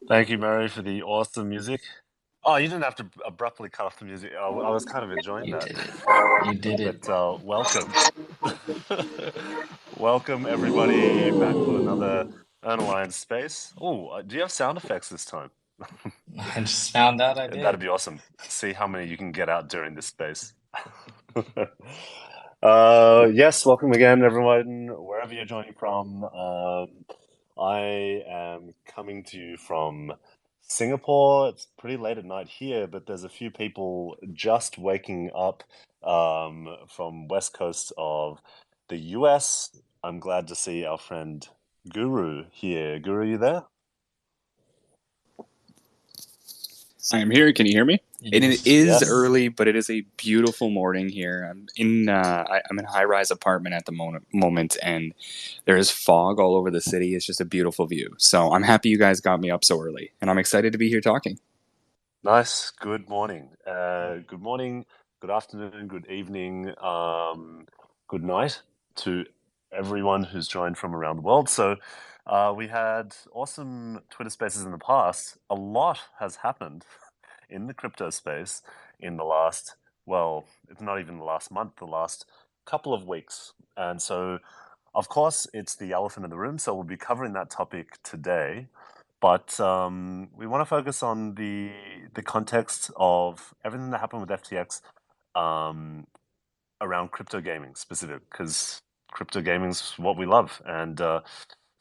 Thank you, Mary, for the awesome music. Oh, you didn't have to abruptly cut off the music. I was kind of enjoying You that. did it. You did it. But welcome. Welcome, everybody, back to another earnalliance space. Oh, do you have sound effects this time? I just found out I That'd did. be awesome. See how many you can get out during this space. Yes, welcome again, everyone, wherever you're joining from. I am coming to you from Singapore. It's pretty late at night here, but there's a few people just waking up from west coast of the US. I'm glad to see our friend Guru here. Guru, you there? I am here. Can you hear me? It is Yes. early, but it is a beautiful morning here. I'm in I'm in a high-rise apartment at the moment, and there is fog all over the city. It's just a beautiful view. So I'm happy you guys got me up so early, and I'm excited to be here talking. Nice. Good morning. Good morning, good afternoon, good evening, good night to everyone who's joined from around the world. So, we had awesome Twitter spaces in the past. A lot has happened in the crypto space in the last, well, it's not even the last month, the last couple of weeks. And so, of course, it's the elephant in the room. So, we'll be covering that topic today. But we want to focus on the context of everything that happened with FTX around crypto gaming specific, because crypto gaming is what we love. And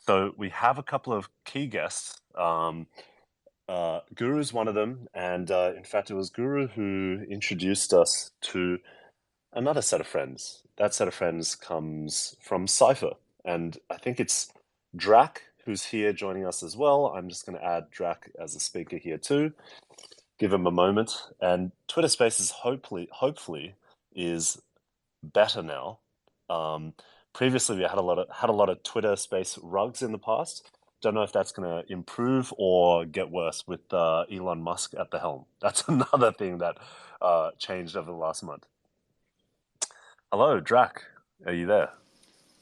so we have a couple of key guests. Guru's one of them, and in fact, it was Guru who introduced us to another set of friends. That set of friends comes from Cypher, and I think it's Drac who's here joining us as well. I'm just going to add Drac as a speaker here too. Give him a moment. And Twitter Spaces hopefully is better now. Previously, we had a lot of Twitter Space rugs in the past. Don't know if that's going to improve or get worse with Elon Musk at the helm. That's another thing that changed over the last month. Hello, Drac. Are you there?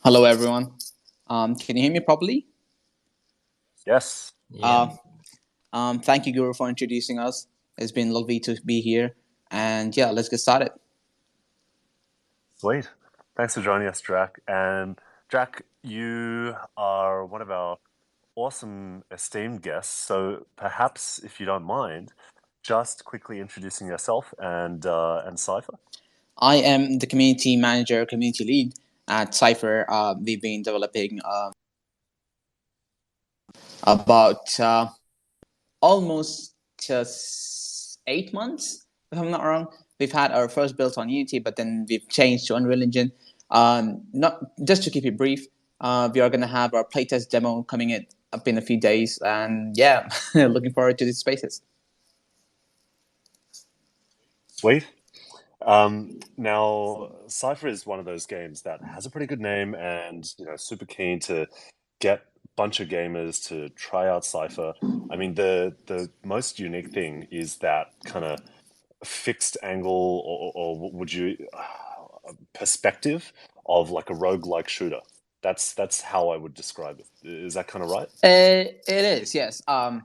Hello, everyone. Can you hear me properly? Yes. Yeah. Thank you, Guru, for introducing us. It's been lovely to be here. And yeah, let's get started. Sweet. Thanks for joining us, Drac. And Drac, you are one of our awesome, esteemed guests. So perhaps, if you don't mind, just quickly introducing yourself and Cypher. I am the community manager, community lead at Cypher. We've been developing about almost just 8 months, if I'm not wrong. We've had our first build on Unity, but then we've changed to Unreal Engine. Not just to keep it brief, we are gonna have our playtest demo coming up in a few days, and yeah, looking forward to these spaces. Sweet. Now, Cypher is one of those games that has a pretty good name, and super keen to get a bunch of gamers to try out Cypher. I mean, the most unique thing is that kind of fixed angle, or would you perspective of like a roguelike shooter. That's how I would describe it. Is that kind of right? It is, yes. I'm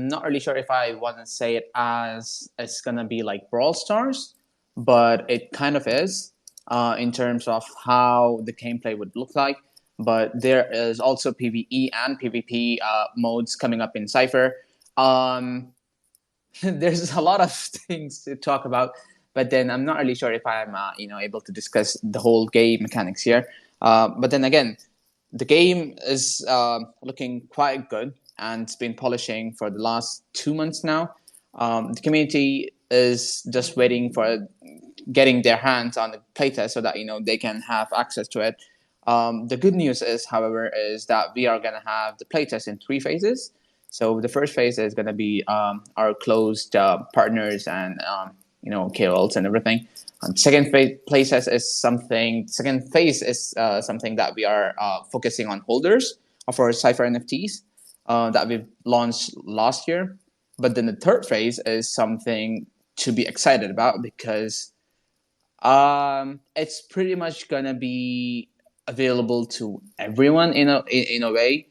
not really sure if I want to say it as it's gonna be like Brawl Stars, but it kind of is in terms of how the gameplay would look like. But there is also PvE and PvP modes coming up in Cypher. There's a lot of things to talk about, but then I'm not really sure if I'm able to discuss the whole game mechanics here. But then again, the game is looking quite good, and it's been polishing for the last 2 months now. The community is just waiting for getting their hands on the playtest so that they can have access to it. The good news is, however, is that we are going to have the playtest in 3 phases. So the first phase is going to be our closed partners and KOLs and everything. Second phase is something. Second phase is something that we are focusing on holders of our Cypher NFTs that we've launched last year. But then the third phase is something to be excited about, because it's pretty much gonna be available to everyone in a way,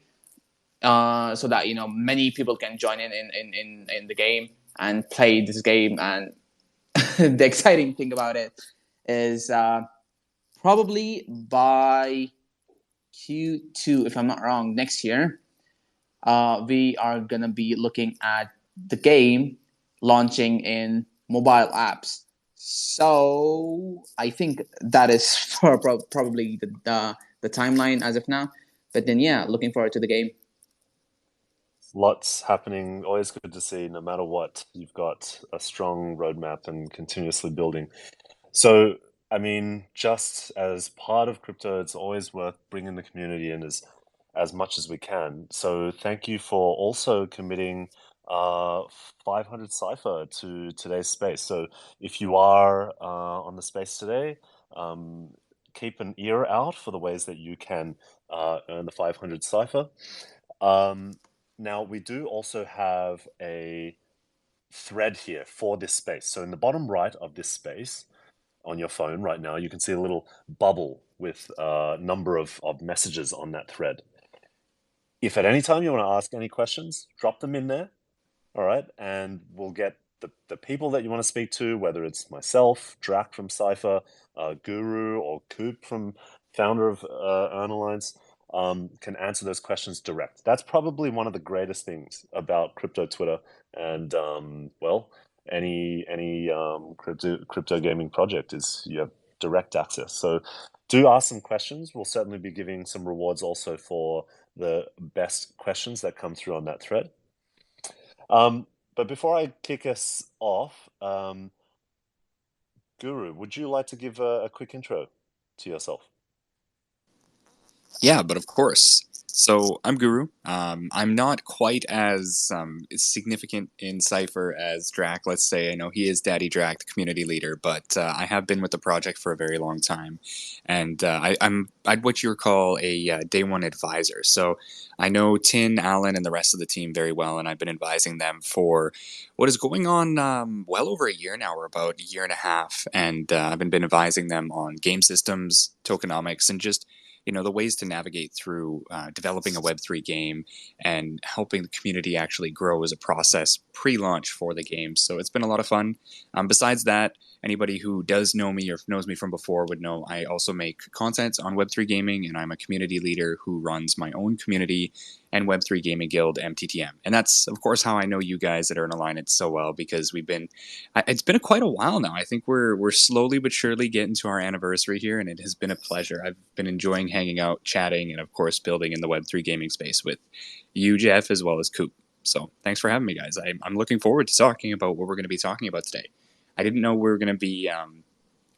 so that many people can join in the game and play this game. And the exciting thing about it is probably by Q2, if I'm not wrong, next year, we are gonna be looking at the game launching in mobile apps. So I think that is for probably the timeline as of now. But then yeah, looking forward to the game. Lots happening. Always good to see. No matter what, you've got a strong roadmap and continuously building. So, I mean, just as part of crypto, it's always worth bringing the community in as much as we can. So, thank you for also committing 500 Cypher to today's space. So, if you are on the space today, keep an ear out for the ways that you can earn the 500 Cypher. Now, we do also have a thread here for this space. So, in the bottom right of this space, on your phone right now, you can see a little bubble with a number of messages on that thread. If at any time you want to ask any questions, drop them in there, all right? And we'll get the people that you want to speak to, whether it's myself, Drac from Cypher, Guru, or Coop from founder of earnalliance, can answer those questions direct. That's probably one of the greatest things about crypto Twitter and, well, any crypto gaming project is you have direct access. So do ask some questions. We'll certainly be giving some rewards also for the best questions that come through on that thread. But before I kick us off, Guru, would you like to give a quick intro to yourself? Yeah, but of course. So I'm Guru. I'm not quite as significant in Cypher as Drac. Let's say I know he is Daddy Drac, the community leader, but I have been with the project for a very long time, and I'm what you would call a day one advisor. So I know Tin, Alan, and the rest of the team very well, and I've been advising them for what is going on well over a year now, or about a year and a half, and I've been advising them on game systems, tokenomics, and just the ways to navigate through developing a Web3 game and helping the community actually grow as a process pre-launch for the game. So it's been a lot of fun. Besides that, anybody who does know me or knows me from before would know I also make content on Web3 gaming, and I'm a community leader who runs my own community and Web3 gaming guild, MTTM. And that's, of course, how I know you guys at earnalliance so well, because it's been quite a while now. I think we're slowly but surely getting to our anniversary here, and it has been a pleasure. I've been enjoying hanging out, chatting, and of course building in the Web3 gaming space with you, Jeff, as well as Coop. So thanks for having me, guys. I'm looking forward to talking about what we're going to be talking about today. I didn't know we were going to be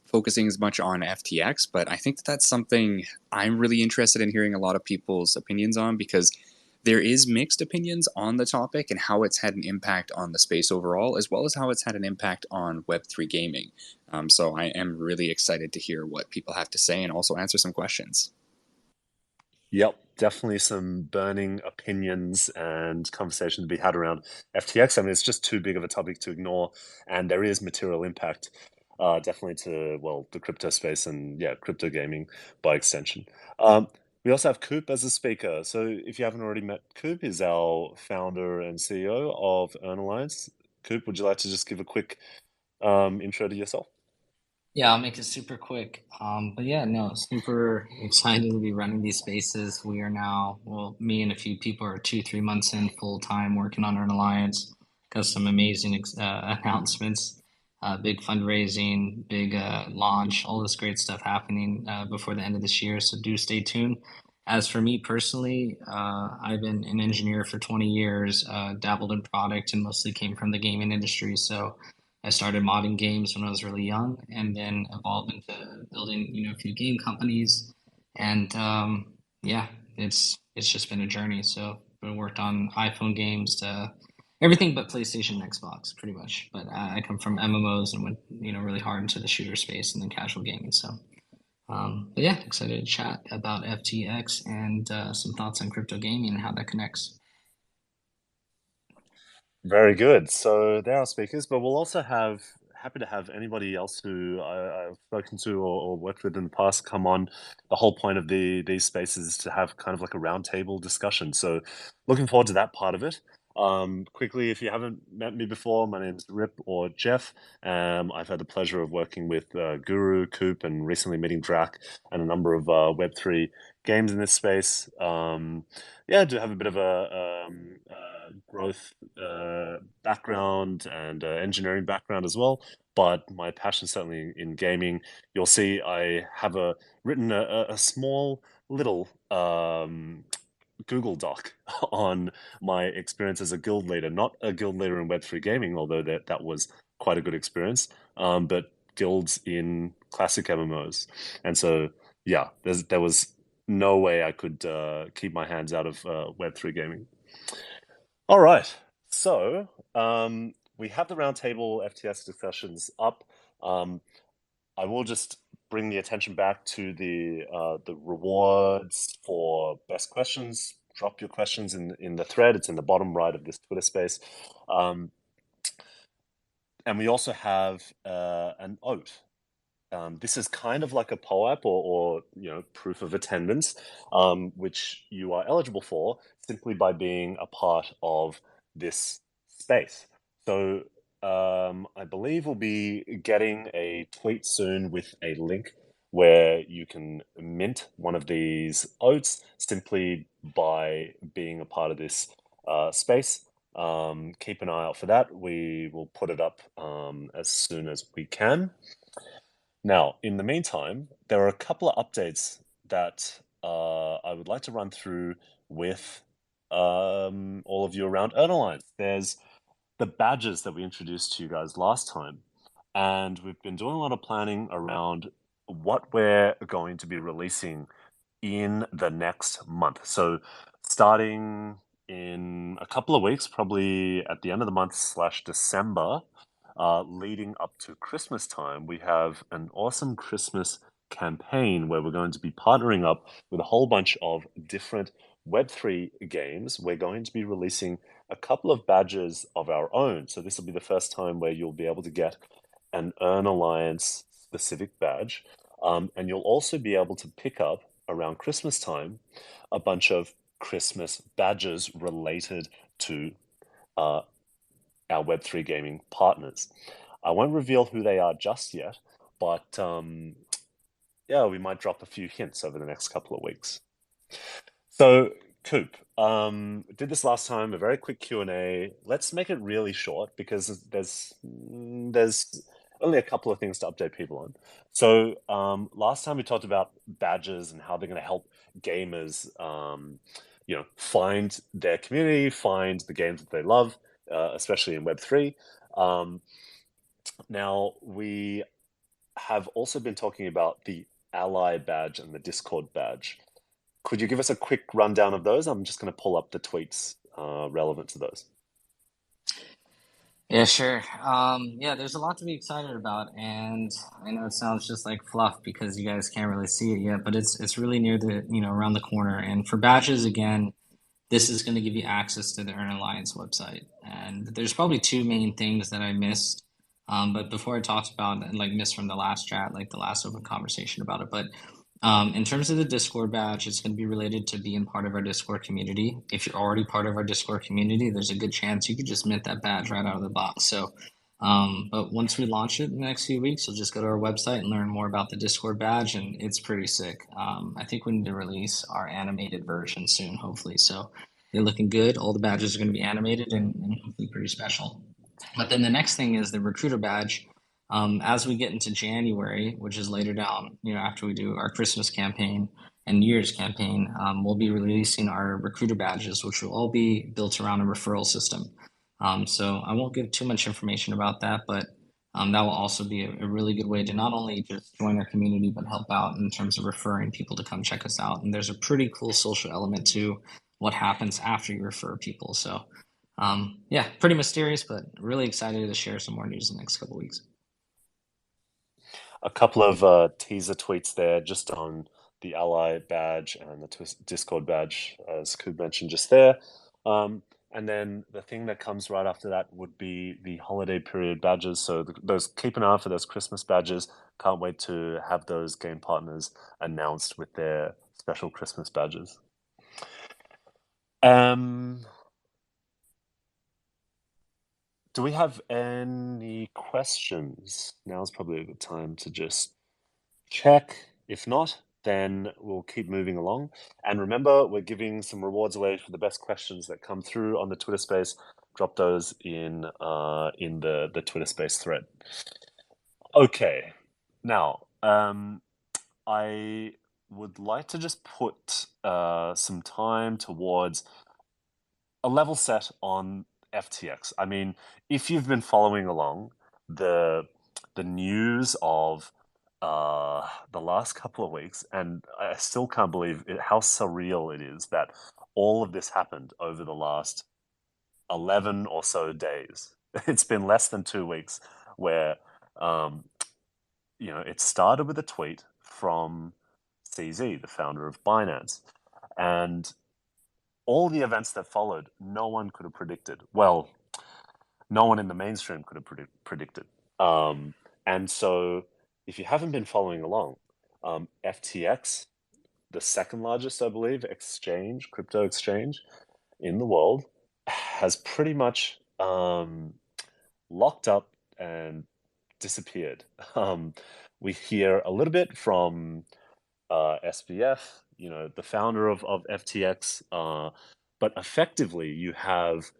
focusing as much on FTX, but I think that's something I'm really interested in hearing a lot of people's opinions on, because there is mixed opinions on the topic and how it's had an impact on the space overall, as well as how it's had an impact on Web3 gaming. So I am really excited to hear what people have to say and also answer some questions. Yep, definitely some burning opinions and conversation to be had around FTX. I mean, it's just too big of a topic to ignore, and there is material impact, definitely to, well, the crypto space and, yeah, crypto gaming by extension. We also have Coop as a speaker. So if you haven't already met Coop, he's our founder and CEO of earnalliance. Coop, would you like to just give a quick intro to yourself? Yeah, I'll make it super quick. But yeah, no, super excited to be running these spaces. We are now, well, me and a few people are 2, 3 months in full time working on Earn Alliance. Got some amazing announcements, big fundraising, big launch, all this great stuff happening before the end of this year. So do stay tuned. As for me personally, I've been an engineer for 20 years, dabbled in product, and mostly came from the gaming industry. So I started modding games when I was really young, and then evolved into building, a few game companies. And yeah, it's just been a journey. So I worked on iPhone games to everything but PlayStation and Xbox, pretty much. But I come from MMOs and went, really hard into the shooter space and then casual gaming. So, but yeah, excited to chat about FTX and some thoughts on crypto gaming and how that connects. Very good. So there are speakers, but we'll also happy to have anybody else who I've spoken to or worked with in the past come on. The whole point of these spaces is to have kind of like a roundtable discussion. So looking forward to that part of it. Quickly, if you haven't met me before, my name's Rip or Jeff. I've had the pleasure of working with Guru, Coop, and recently meeting Drac and a number of Web3 games in this space. Yeah, I do have a bit of a growth background and engineering background as well, but my passion certainly in gaming. You'll see I have written a small little Google Doc on my experience as a guild leader, not a guild leader in Web3 gaming, although that was quite a good experience, but guilds in classic MMOs. And so, yeah, there was no way I could keep my hands out of Web3 gaming. All right. So we have the roundtable FTS discussions up. I will just bring the attention back to the rewards for best questions. Drop your questions in the thread. It's in the bottom right of this Twitter space. And we also have an oath. This is kind of like a POAP or proof of attendance, which you are eligible for simply by being a part of this space. So I believe we'll be getting a tweet soon with a link where you can mint one of these oats simply by being a part of this space. Keep an eye out for that. We will put it up as soon as we can. Now, in the meantime, there are a couple of updates that I would like to run through with all of you around earnalliance. There's the badges that we introduced to you guys last time, and we've been doing a lot of planning around what we're going to be releasing in the next month. So starting in a couple of weeks, probably at the end of the month / December, leading up to Christmas time, we have an awesome Christmas campaign where we're going to be partnering up with a whole bunch of different Web3 games. We're going to be releasing a couple of badges of our own. So this will be the first time where you'll be able to get an Earn Alliance specific badge. And you'll also be able to pick up around Christmas time a bunch of Christmas badges related to our Web3 gaming partners. I won't reveal who they are just yet, but yeah, we might drop a few hints over the next couple of weeks. So, Coop, did this last time, a very quick Q&A. Let's make it really short because there's only a couple of things to update people on. So last time we talked about badges and how they're going to help gamers find their community, find the games that they love, especially in Web3. Now, we have also been talking about the Ally badge and the Discord badge. Could you give us a quick rundown of those? I'm just going to pull up the tweets relevant to those. Yeah, sure. Yeah, there's a lot to be excited about, and I know it sounds just like fluff because you guys can't really see it yet, but it's really near the, around the corner. And for badges, again, this is going to give you access to the Earn Alliance website. And there's probably two main things that I missed. But before I talked about and like missed from the last chat, like the last open conversation about it, but in terms of the Discord badge, it's going to be related to being part of our Discord community. If you're already part of our Discord community, there's a good chance you could just mint that badge right out of the box. So, but once we launch it in the next few weeks, you'll just go to our website and learn more about the Discord badge, and it's pretty sick. I think we need to release our animated version soon, hopefully. So they're looking good. All the badges are going to be animated and hopefully pretty special. But then the next thing is the recruiter badge. As we get into January, which is later down, after we do our Christmas campaign and New Year's campaign, we'll be releasing our recruiter badges, which will all be built around a referral system. So I won't give too much information about that, but that will also be a really good way to not only just join our community, but help out in terms of referring people to come check us out. And there's a pretty cool social element to what happens after you refer people. So yeah, pretty mysterious, but really excited to share some more news in the next couple of weeks. A couple of teaser tweets there just on the Ally badge and the Discord badge, as Kub mentioned just there. And then the thing that comes right after that would be the holiday period badges. So those, keep an eye out for those Christmas badges. Can't wait to have those game partners announced with their special Christmas badges. Do we have any questions? Now's probably a good time to just check. If not, then we'll keep moving along. And remember, we're giving some rewards away for the best questions that come through on the Twitter space. Drop those in the Twitter space thread. Okay, now I would like to just put some time towards a level set on FTX. I mean, if you've been following along the news of the last couple of weeks, and I still can't believe how surreal it is that all of this happened over the last 11 or so days. It's been less than 2 weeks where, it started with a tweet from CZ, the founder of Binance, and all the events that followed, no one could have predicted. Well, no one in the mainstream could have predicted. And so, if you haven't been following along, FTX, the second largest, I believe, crypto exchange in the world, has pretty much locked up and disappeared. We hear a little bit from SBF, the founder of FTX, but effectively you have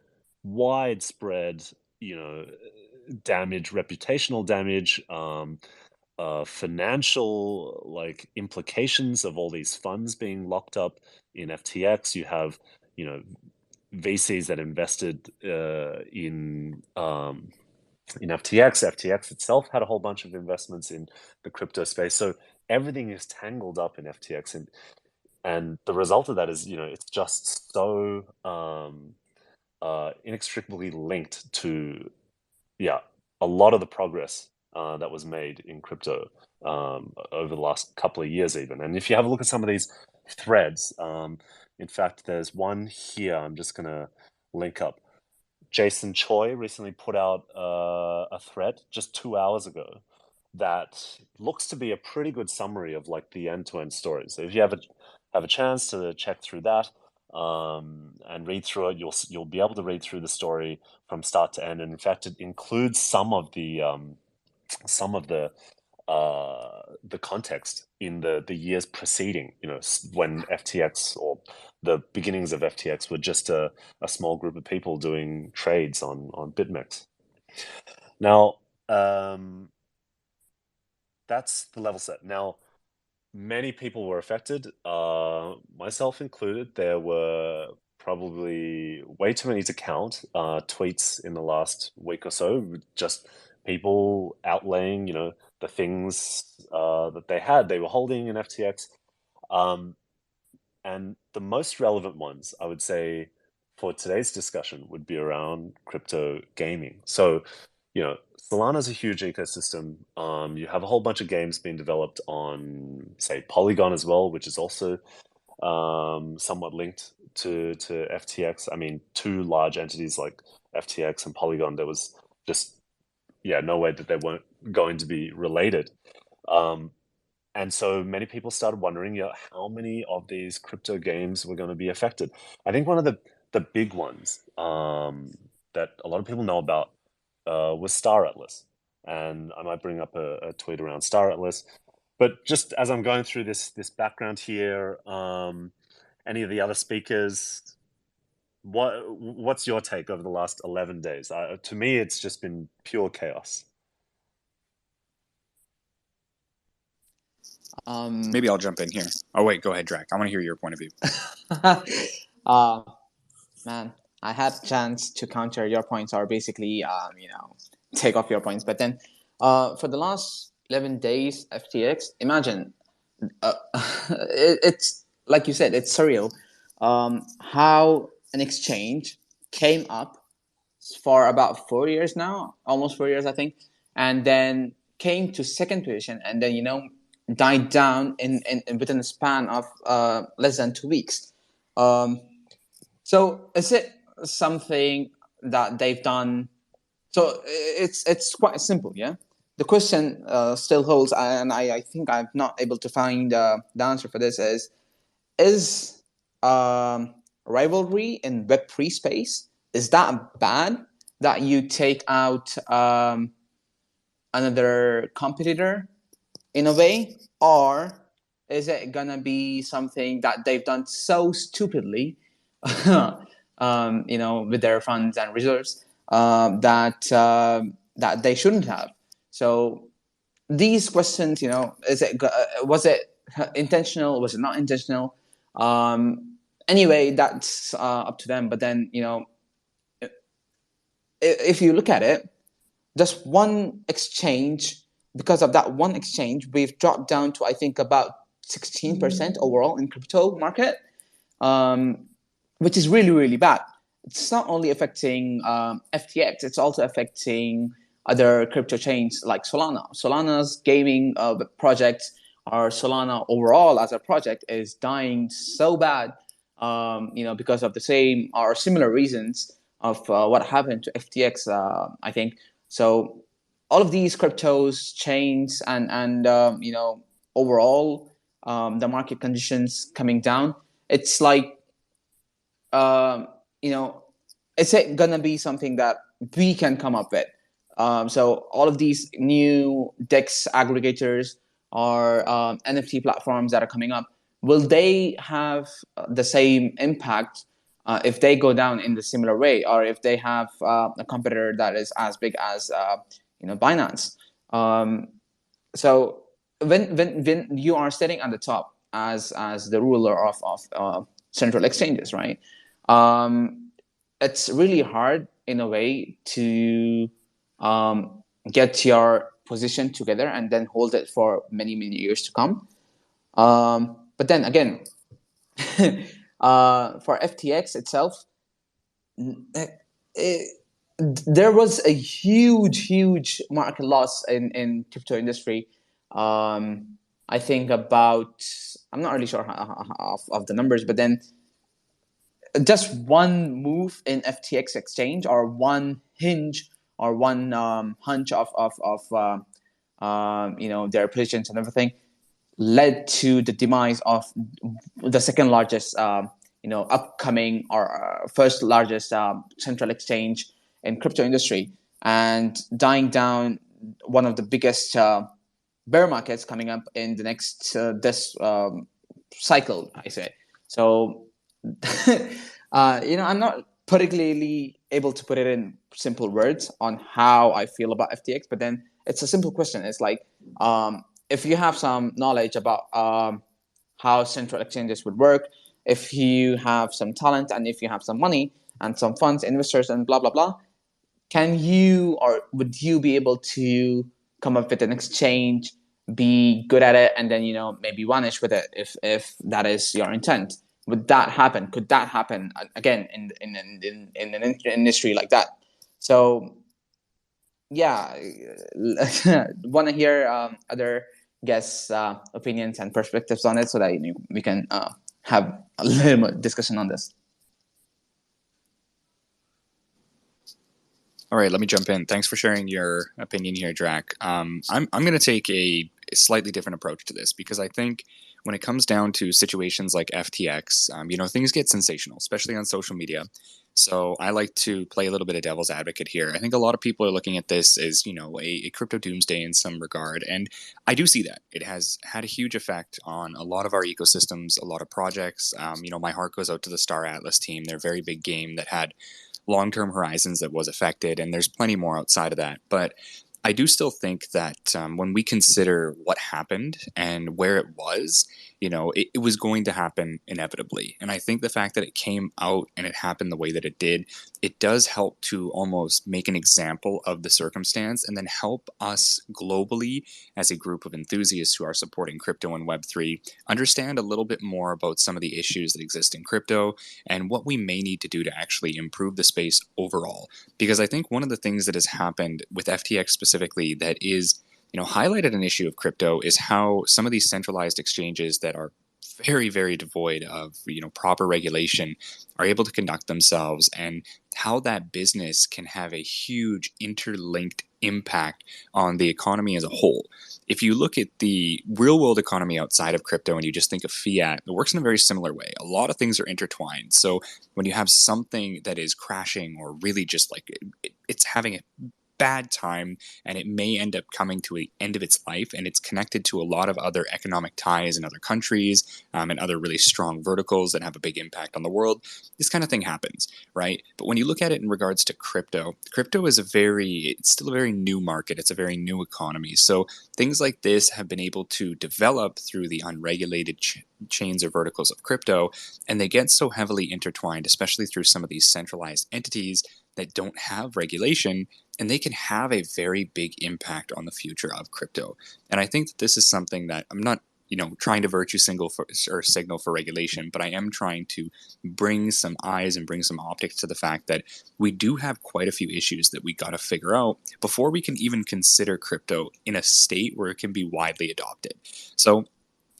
widespread, damage, reputational damage, financial implications of all these funds being locked up in FTX. You have, VCs that invested in FTX. FTX itself had a whole bunch of investments in the crypto space. So everything is tangled up in FTX, and the result of that is, it's just so inextricably linked to, a lot of the progress that was made in crypto over the last couple of years, even. And if you have a look at some of these threads, in fact, there's one here I'm just going to link up. Jason Choi recently put out a thread just 2 hours ago that looks to be a pretty good summary of the end-to-end story. So if you have a chance to check through that and read through it, you'll be able to read through the story from start to end. And in fact, it includes some of the context in the years preceding, when FTX, or the beginnings of FTX, were just a small group of people doing trades on BitMEX. Now, that's the level set. Now, many people were affected, myself included. There were probably way too many to count tweets in the last week or so, with just people outlaying, the things that they had, they were holding in FTX. Um, and the most relevant ones, I would say, for today's discussion would be around crypto gaming. So, Solana's a huge ecosystem. You have a whole bunch of games being developed on, say, Polygon as well, which is also somewhat linked to FTX. I mean, two large entities like FTX and Polygon, there was just, yeah, no way that they weren't going to be related. Um, and so many people started wondering, how many of these crypto games were going to be affected. I think one of the big ones that a lot of people know about was Star Atlas. And I might bring up a tweet around Star Atlas. But just as I'm going through this background here, any of the other speakers, what's your take over the last 11 days? To me, it's just been pure chaos. Maybe I'll jump in here. Oh wait, go ahead, Drac. I want to hear your point of view. Man, I had a chance to counter your points, or basically, take off your points. But then, for the last 11 days, FTX, imagine, it's like you said, it's surreal. How an exchange came up for about 4 years now, almost 4 years, I think, and then came to second position, and then died down in within a span of less than 2 weeks. So is it something that they've done? So it's quite simple, yeah. The question still holds, and I think I'm not able to find the answer for this. Is rivalry in Web3 space, is that bad that you take out another competitor in a way, or is it gonna be something that they've done so stupidly, with their funds and reserves, that they shouldn't have? So these questions, was it intentional? Was it not intentional? Anyway, that's up to them. But then, if you look at it, just one exchange, because of that one exchange, we've dropped down to, I think, about 16% overall in crypto market, which is really, really bad. It's not only affecting FTX, it's also affecting other crypto chains like Solana. Solana's gaming project, or Solana overall as a project, is dying so bad, because of the same or similar reasons of what happened to FTX, I think. So all of these cryptos, chains, and overall, the market conditions coming down. It's like, is it gonna be something that we can come up with? So all of these new DEX aggregators or NFT platforms that are coming up, will they have the same impact if they go down in the similar way, or if they have a competitor that is as big as Binance? So when you are sitting at the top as the ruler of central exchanges, right? It's really hard in a way to get your position together and then hold it for many years to come. But then again, for FTX itself, there was a huge market loss in crypto industry. I think about, I'm not really sure of the numbers, but then just one move in FTX exchange, or one hinge, or one hunch of their positions and everything, led to the demise of the second largest upcoming, or first largest central exchange in crypto industry, and dying down one of the biggest bear markets coming up in the next this cycle, I say. So I'm not particularly able to put it in simple words on how I feel about FTX, but then it's a simple question. It's like, if you have some knowledge about how central exchanges would work, if you have some talent and if you have some money and some funds, investors, and blah blah blah, can you or would you be able to come up with an exchange, be good at it, and then maybe vanish with it if that is your intent? Would that happen? Could that happen again in an industry like that? So yeah, want to hear other guests' opinions and perspectives on it, so that we can have a little more discussion on this. All right, let me jump in. Thanks for sharing your opinion here, Drac. I'm going to take a slightly different approach to this, because I think when it comes down to situations like FTX, things get sensational, especially on social media. So I like to play a little bit of devil's advocate here. I think a lot of people are looking at this as, a crypto doomsday in some regard. And I do see that. It has had a huge effect on a lot of our ecosystems, a lot of projects. My heart goes out to the Star Atlas team. They're a very big game that had long-term horizons that was affected, and there's plenty more outside of that. But I do still think that when we consider what happened and where it was, it was going to happen inevitably. And I think the fact that it came out and it happened the way that it did, it does help to almost make an example of the circumstance, and then help us globally as a group of enthusiasts who are supporting crypto and Web3 understand a little bit more about some of the issues that exist in crypto and what we may need to do to actually improve the space overall. Because I think one of the things that has happened with FTX specifically that is, highlighted an issue of crypto is how some of these centralized exchanges that are very, very devoid of, proper regulation are able to conduct themselves, and how that business can have a huge interlinked impact on the economy as a whole. If you look at the real world economy outside of crypto and you just think of fiat, it works in a very similar way. A lot of things are intertwined. So when you have something that is crashing, or really just like it's having a bad time, and it may end up coming to the end of its life, and it's connected to a lot of other economic ties in other countries, and other really strong verticals that have a big impact on the world, this kind of thing happens, right? But when you look at it in regards to crypto is it's still a very new market. It's a very new economy. So things like this have been able to develop through the unregulated chains or verticals of crypto, and they get so heavily intertwined, especially through some of these centralized entities that don't have regulation, and they can have a very big impact on the future of crypto. And I think that this is something that I'm not, trying to virtue signal for regulation, but I am trying to bring some eyes and bring some optics to the fact that we do have quite a few issues that we got to figure out before we can even consider crypto in a state where it can be widely adopted. So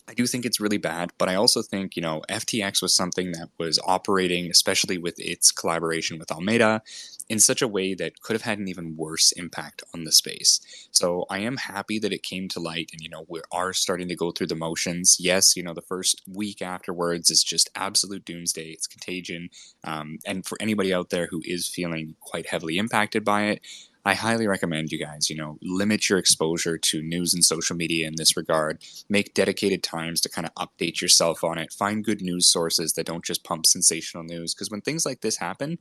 I do think it's really bad, but I also think, FTX was something that was operating, especially with its collaboration with Alameda, in such a way that could have had an even worse impact on the space. So I am happy that it came to light, and, we are starting to go through the motions. Yes, the first week afterwards is just absolute doomsday. It's contagion. And for anybody out there who is feeling quite heavily impacted by it, I highly recommend you guys, limit your exposure to news and social media in this regard. Make dedicated times to kind of update yourself on it. Find good news sources that don't just pump sensational news. Because when things like this happen,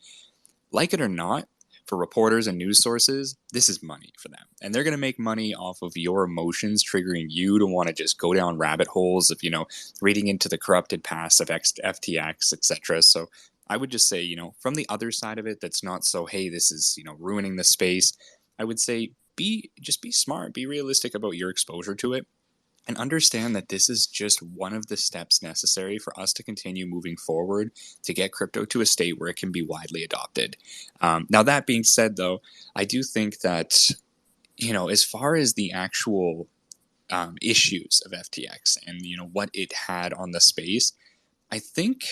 like it or not, for reporters and news sources, this is money for them. And they're going to make money off of your emotions, triggering you to want to just go down rabbit holes of, reading into the corrupted past of FTX, etc. So I would just say, from the other side of it, that's not so, hey, this is, ruining the space. I would say be smart, be realistic about your exposure to it, and understand that this is just one of the steps necessary for us to continue moving forward to get crypto to a state where it can be widely adopted. Now, that being said, though, I do think that, as far as the actual issues of FTX and, what it had on the space, I think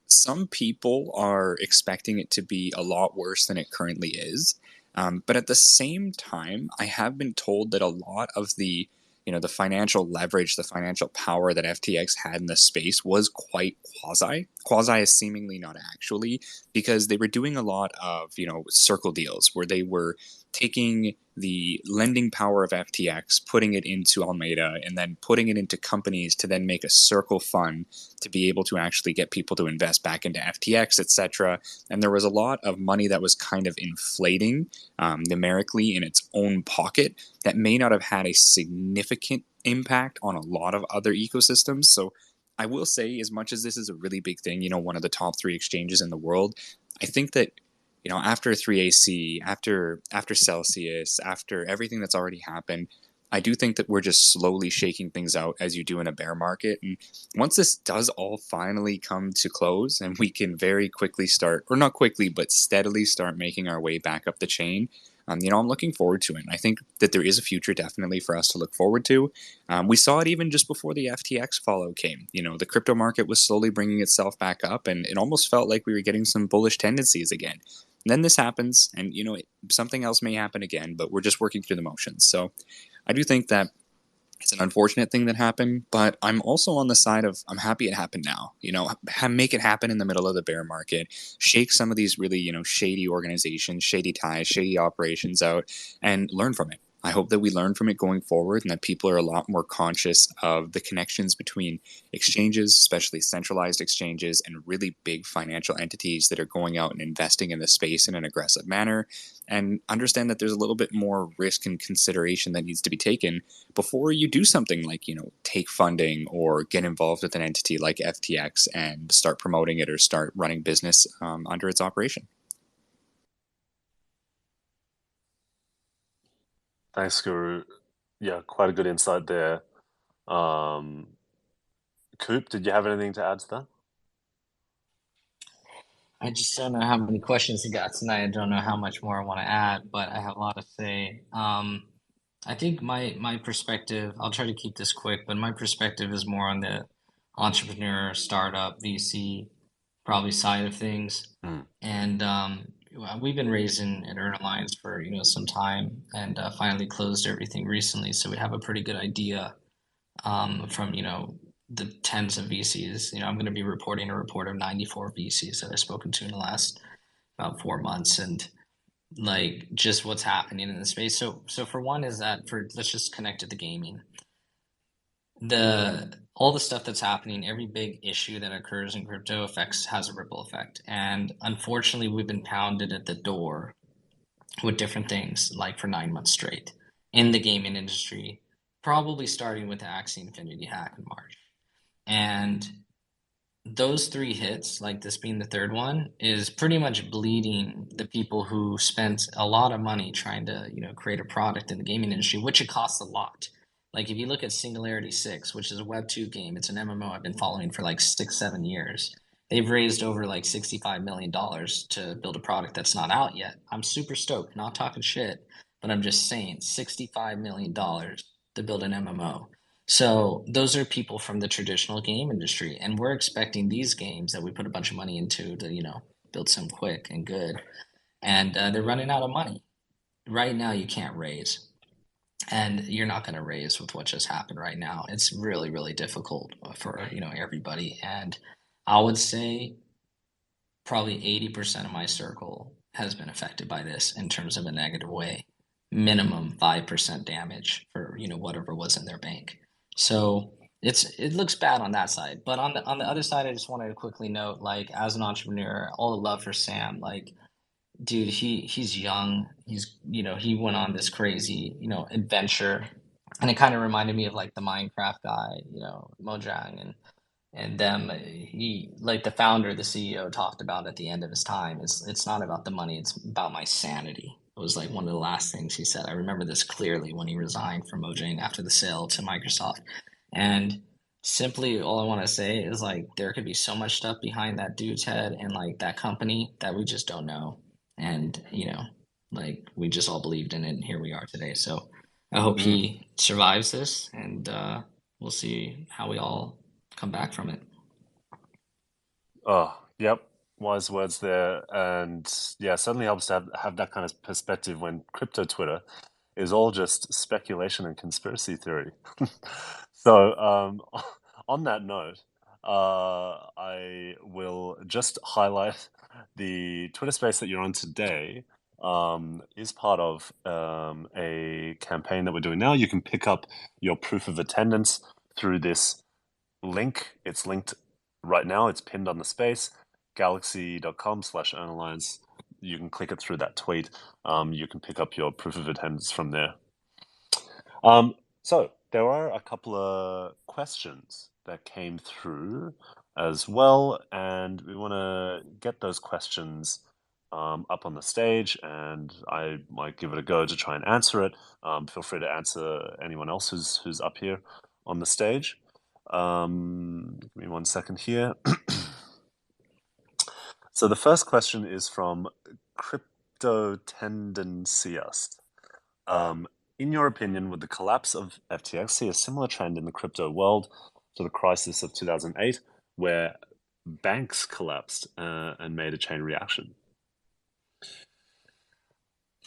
some people are expecting it to be a lot worse than it currently is. But at the same time, I have been told that a lot of the the financial leverage, the financial power that FTX had in the space was quite quasi. Quasi is seemingly not actually, because they were doing a lot of, circle deals where they were taking the lending power of FTX, putting it into Alameda, and then putting it into companies to then make a circle fund to be able to actually get people to invest back into FTX, etc. And there was a lot of money that was kind of inflating numerically in its own pocket that may not have had a significant impact on a lot of other ecosystems. So I will say, as much as this is a really big thing, one of the top 3 exchanges in the world, I think that after 3AC, after Celsius, after everything that's already happened, I do think that we're just slowly shaking things out as you do in a bear market. And once this does all finally come to close and we can very quickly start, or not quickly, but steadily start making our way back up the chain, I'm looking forward to it. And I think that there is a future definitely for us to look forward to. We saw it even just before the FTX fallout came. The crypto market was slowly bringing itself back up, and it almost felt like we were getting some bullish tendencies again. And then this happens, and something else may happen again, but we're just working through the motions. So I do think that it's an unfortunate thing that happened, but I'm also on the side of I'm happy it happened now. Make it happen in the middle of the bear market, shake some of these really shady organizations, shady ties, shady operations out, and learn from it. I hope that we learn from it going forward, and that people are a lot more conscious of the connections between exchanges, especially centralized exchanges, and really big financial entities that are going out and investing in the space in an aggressive manner, and understand that there's a little bit more risk and consideration that needs to be taken before you do something like, take funding or get involved with an entity like FTX and start promoting it or start running business under its operation. Thanks, Guru. Yeah, quite a good insight there. Coop, did you have anything to add to that? I just don't know how many questions you got tonight. I don't know how much more I want to add, but I have a lot to say. I think my perspective, I'll try to keep this quick, but my perspective is more on the entrepreneur, startup, VC, probably side of things. Mm. And we've been raising at earnalliance for some time, and finally closed everything recently, so we have a pretty good idea from the tens of VCs. I'm going to be reporting a report of 94 VCs that I've spoken to in the last about 4 months, and like just what's happening in the space. So for one is that for let's just connect to the gaming. The all the stuff that's happening, every big issue that occurs in crypto affects has a ripple effect. And unfortunately, we've been pounded at the door with different things like for 9 months straight in the gaming industry, probably starting with the Axie Infinity hack in March. And those 3 hits, like this being the third one, is pretty much bleeding the people who spent a lot of money trying to, create a product in the gaming industry, which it costs a lot. Like if you look at Singularity 6, which is a Web 2 game, it's an MMO I've been following for like 6, 7 years. They've raised over like $65 million to build a product that's not out yet. I'm super stoked, not talking shit, but I'm just saying $65 million to build an MMO. So those are people from the traditional game industry, and we're expecting these games that we put a bunch of money into to, build some quick and good, and they're running out of money. Right now, you can't raise, and you're not going to raise with what just happened right now. It's really, really difficult for everybody, and I would say probably 80% of my circle has been affected by this in terms of a negative way. Minimum 5% damage for whatever was in their bank. So it looks bad on that side, but on the other side, I just wanted to quickly note, like as an entrepreneur, all the love for Sam. Like, dude, he's young. He went on this crazy adventure, and it kind of reminded me of like the Minecraft guy, Mojang and them. He like the founder, the CEO talked about at the end of his time. It's not about the money. It's about my sanity. It was like one of the last things he said. I remember this clearly when he resigned from Mojang after the sale to Microsoft. And simply all I want to say is like there could be so much stuff behind that dude's head and like that company that we just don't know. And like we just all believed in it, and here we are today. So I hope Mm. he survives this, and we'll see how we all come back from it. Oh, yep. Wise words there. And yeah, certainly helps to have that kind of perspective when crypto Twitter is all just speculation and conspiracy theory. So, on that note, I will just highlight the Twitter space that you're on today is part of a campaign that we're doing now. You can pick up your proof of attendance through this link. It's linked right now. It's pinned on the space, galaxy.com/earnalliance. You can click it through that tweet. You can pick up your proof of attendance from there. So there are a couple of questions that came through as well, and we want to get those questions up on the stage, and I might give it a go to try and answer it. Feel free to answer anyone else who's up here on the stage. Give me 1 second here. So the first question is from Crypto Tendencias. In your opinion, would the collapse of FTX see a similar trend in the crypto world to the crisis of 2008, where banks collapsed and made a chain reaction?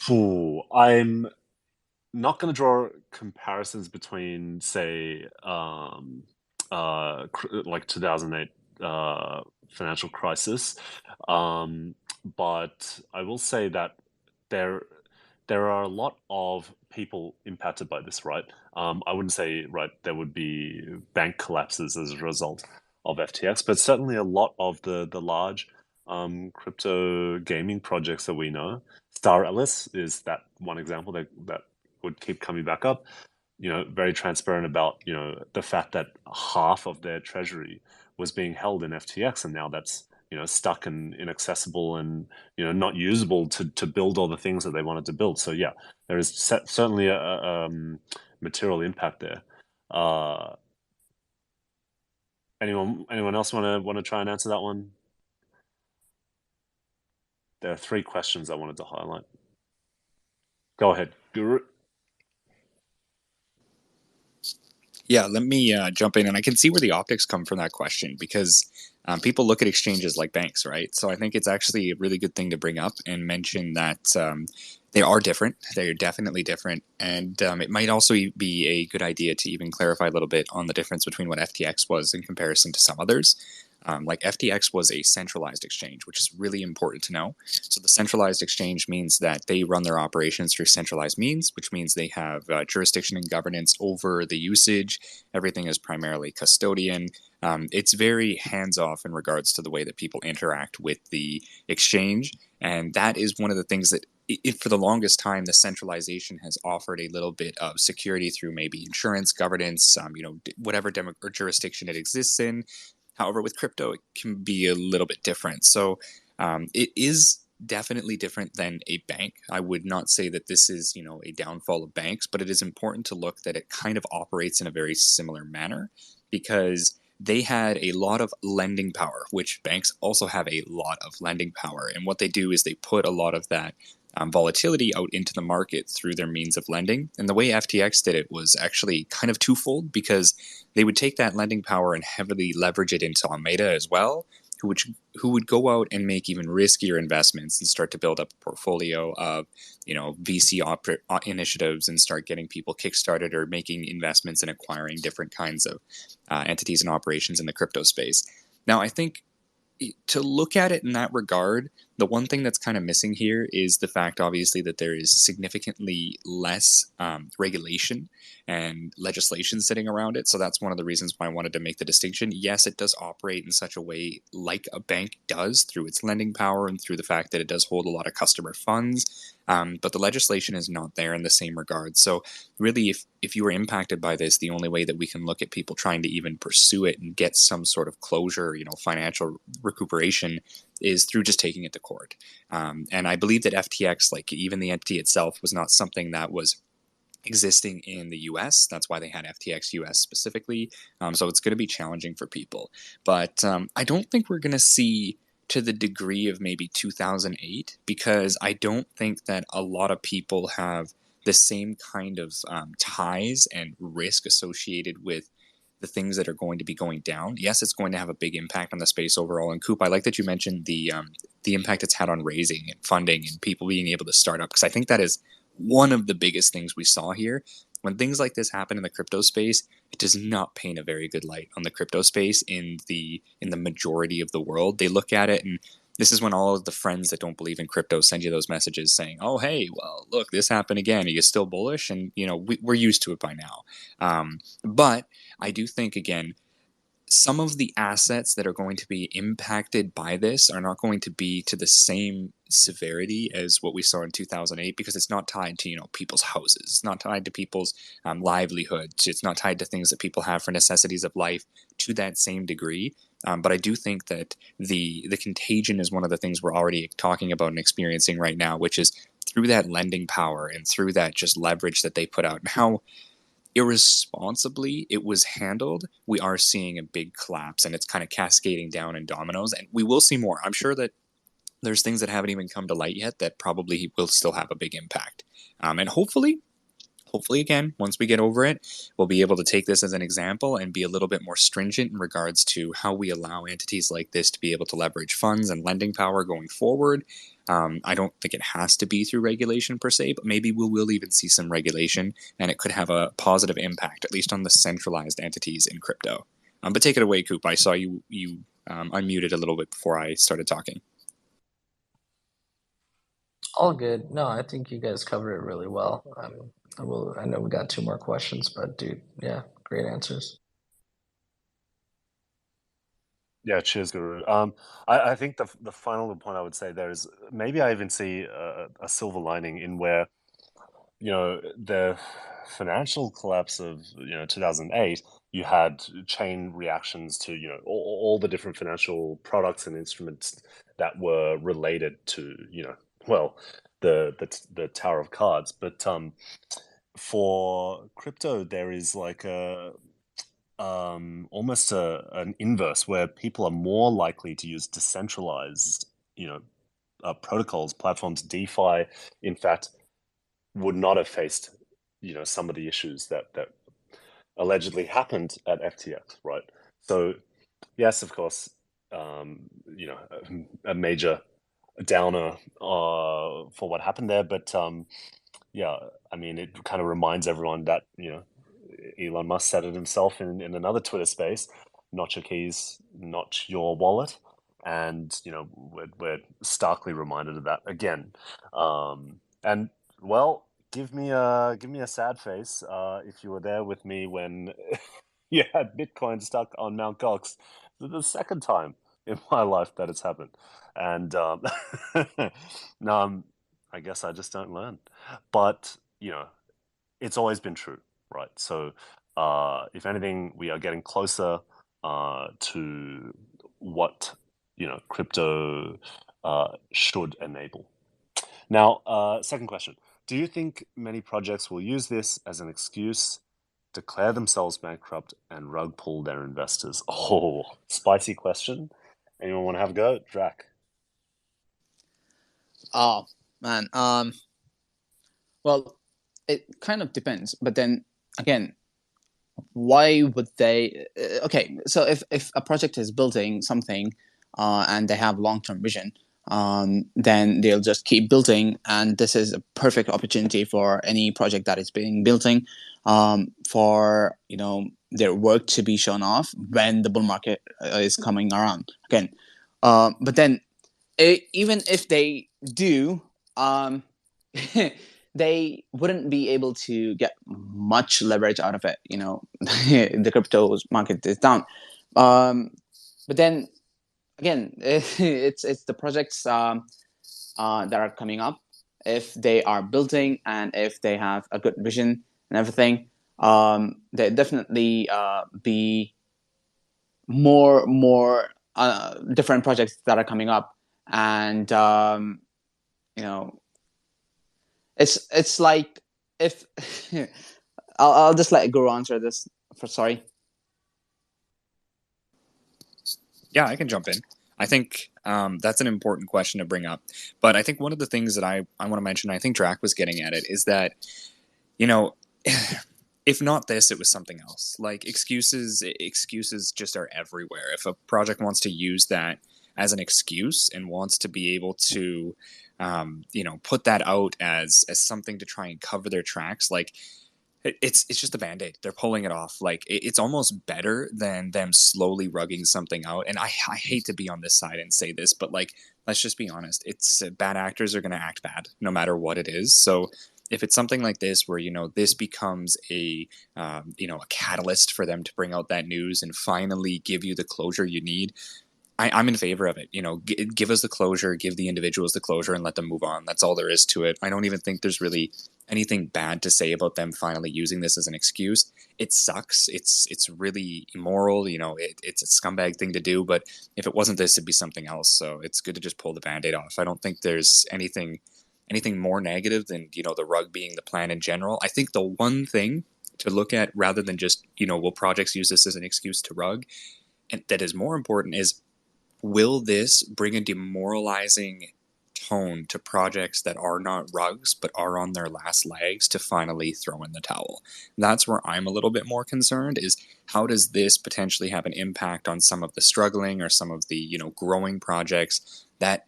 I'm not going to draw comparisons between, say, like 2008 financial crisis, but I will say that there there are a lot of people impacted by this, right? I wouldn't say, right, there would be bank collapses as a result of FTX, but certainly a lot of the large crypto gaming projects that we know. Star Atlas is that one example that would keep coming back up. Very transparent about the fact that half of their treasury was being held in FTX, and now that's stuck and inaccessible and not usable to build all the things that they wanted to build. So yeah, there is certainly a material impact there. Anyone else want to try and answer that one? There are 3 questions I wanted to highlight. Go ahead, Guru. Yeah, let me jump in, and I can see where the optics come from that question because people look at exchanges like banks, right? So I think it's actually a really good thing to bring up and mention that they are different. They are definitely different, and it might also be a good idea to even clarify a little bit on the difference between what FTX was in comparison to some others. Like FTX was a centralized exchange, which is really important to know. So the centralized exchange means that they run their operations through centralized means, which means they have jurisdiction and governance over the usage. Everything is primarily custodian. It's very hands-off in regards to the way that people interact with the exchange, and that is one of the things that for the longest time, the centralization has offered a little bit of security through maybe insurance, governance, whatever or jurisdiction it exists in. However, with crypto, it can be a little bit different. So it is definitely different than a bank. I would not say that this is, a downfall of banks, but it is important to look that it kind of operates in a very similar manner because they had a lot of lending power, which banks also have a lot of lending power. And what they do is they put a lot of that volatility out into the market through their means of lending. And the way FTX did it was actually kind of twofold because they would take that lending power and heavily leverage it into Alameda as well, who would go out and make even riskier investments and start to build up a portfolio of VC initiatives and start getting people kickstarted or making investments and acquiring different kinds of entities and operations in the crypto space. Now, I think to look at it in that regard, the one thing that's kind of missing here is the fact, obviously, that there is significantly less regulation and legislation sitting around it. So that's one of the reasons why I wanted to make the distinction. Yes, it does operate in such a way like a bank does through its lending power and through the fact that it does hold a lot of customer funds. But the legislation is not there in the same regard. So really, if you were impacted by this, the only way that we can look at people trying to even pursue it and get some sort of closure, financial recuperation, is through just taking it to court. And I believe that FTX, like even the entity itself, was not something that was existing in the US. That's why they had FTX US specifically. So it's going to be challenging for people. But I don't think we're going to see to the degree of maybe 2008 because I don't think that a lot of people have the same kind of ties and risk associated with the things that are going to be going down. Yes, it's going to have a big impact on the space overall. And Coop, I like that you mentioned the impact it's had on raising and funding and people being able to start up because I think that is one of the biggest things we saw here. When things like this happen in the crypto space, it does not paint a very good light on the crypto space in the majority of the world. They look at it, and this is when all of the friends that don't believe in crypto send you those messages saying, "Oh, hey, well, look, this happened again. Are you still bullish?" And we're used to it by now. But I do think again, some of the assets that are going to be impacted by this are not going to be to the same severity as what we saw in 2008, because it's not tied to, people's houses. It's not tied to people's livelihoods. It's not tied to things that people have for necessities of life to that same degree. But I do think that the contagion is one of the things we're already talking about and experiencing right now, which is through that lending power and through that just leverage that they put out, and how irresponsibly it was handled, we are seeing a big collapse, and it's kind of cascading down in dominoes, and we will see more. I'm sure that there's things that haven't even come to light yet that probably will still have a big impact. And hopefully, again, once we get over it, we'll be able to take this as an example and be a little bit more stringent in regards to how we allow entities like this to be able to leverage funds and lending power going forward. I don't think it has to be through regulation per se, but maybe we will even see some regulation, and it could have a positive impact, at least on the centralized entities in crypto. But take it away, Coop. I saw you unmuted a little bit before I started talking. All good. No, I think you guys covered it really well. I know we got 2 more questions, but dude, yeah, great answers. Yeah, cheers, Guru. I think the final point I would say there is maybe I even see a silver lining in where, the financial collapse of 2008, you had chain reactions to all the different financial products and instruments that were related to well the Tower of Cards, but for crypto there is like a almost an inverse where people are more likely to use decentralized protocols, platforms. DeFi, in fact, would not have faced some of the issues that allegedly happened at FTX, right? So yes, of course, a major downer for what happened there, but yeah, I mean, it kind of reminds everyone that Elon Musk said it himself in another Twitter space: "Not your keys, not your wallet." And we're starkly reminded of that again. And well, give me a sad face if you were there with me when you had Bitcoin stuck on Mount Gox. The second time in my life that it's happened, and no, I guess I just don't learn. But it's always been true, right? So, if anything, we are getting closer to what crypto should enable. Now, second question: do you think many projects will use this as an excuse, declare themselves bankrupt, and rug pull their investors? Oh, spicy question. Anyone want to have a go, Drac? Oh man. Well, it kind of depends. But then again, why would they? Okay, so if a project is building something, and they have long-term vision, then they'll just keep building, and this is a perfect opportunity for any project that is being building, for their work to be shown off when the bull market is coming around again. But then, even if they do, they wouldn't be able to get much leverage out of it. The crypto market is down. But then again, it's the projects that are coming up. If they are building and if they have a good vision and everything, there definitely be more different projects that are coming up, and it's like if I'll just let Guru answer this. Sorry. Yeah, I can jump in. I think that's an important question to bring up. But I think one of the things that I want to mention, I think Drac was getting at it, is that, if not this, it was something else. Like excuses just are everywhere. If a project wants to use that as an excuse and wants to be able to, put that out as something to try and cover their tracks, like it's just a band-aid. They're pulling it off. Like it's almost better than them slowly rugging something out. And I hate to be on this side and say this, but like, let's just be honest. It's bad actors are going to act bad no matter what it is. So if it's something like this where this becomes a catalyst for them to bring out that news and finally give you the closure you need, I'm in favor of it. Give us the closure, give the individuals the closure, and let them move on. That's all there is to it. I don't even think there's really anything bad to say about them finally using this as an excuse. It sucks. It's really immoral. It's a scumbag thing to do. But if it wasn't this, it'd be something else. So it's good to just pull the band-aid off. I don't think there's anything more negative than the rug being the plan in general. I think the one thing to look at rather than just will projects use this as an excuse to rug, and that is more important is, will this bring a demoralizing tone to projects that are not rugs but are on their last legs to finally throw in the towel? That's where I'm a little bit more concerned, is how does this potentially have an impact on some of the struggling or some of the growing projects that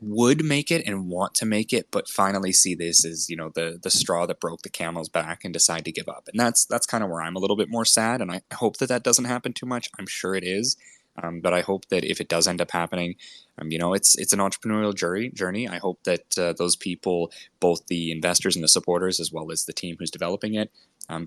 would make it and want to make it, but finally see this as the straw that broke the camel's back and decide to give up. And that's kind of where I'm a little bit more sad. And I hope that doesn't happen too much. I'm sure it is, but I hope that if it does end up happening, it's an entrepreneurial journey. I hope that those people, both the investors and the supporters, as well as the team who's developing it,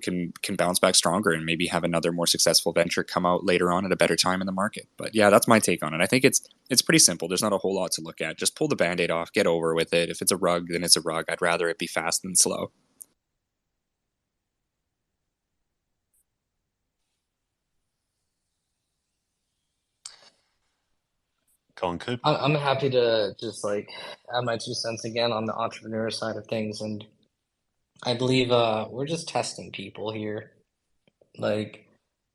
can bounce back stronger and maybe have another more successful venture come out later on at a better time in the market. But yeah, that's my take on it. I think it's pretty simple. There's not a whole lot to look at. Just pull the band-aid off, get over with it. If it's a rug, then it's a rug. I'd rather it be fast than slow. Colin Coop. I'm happy to just like add my 2 cents again on the entrepreneur side of things, and I believe we're just testing people here. Like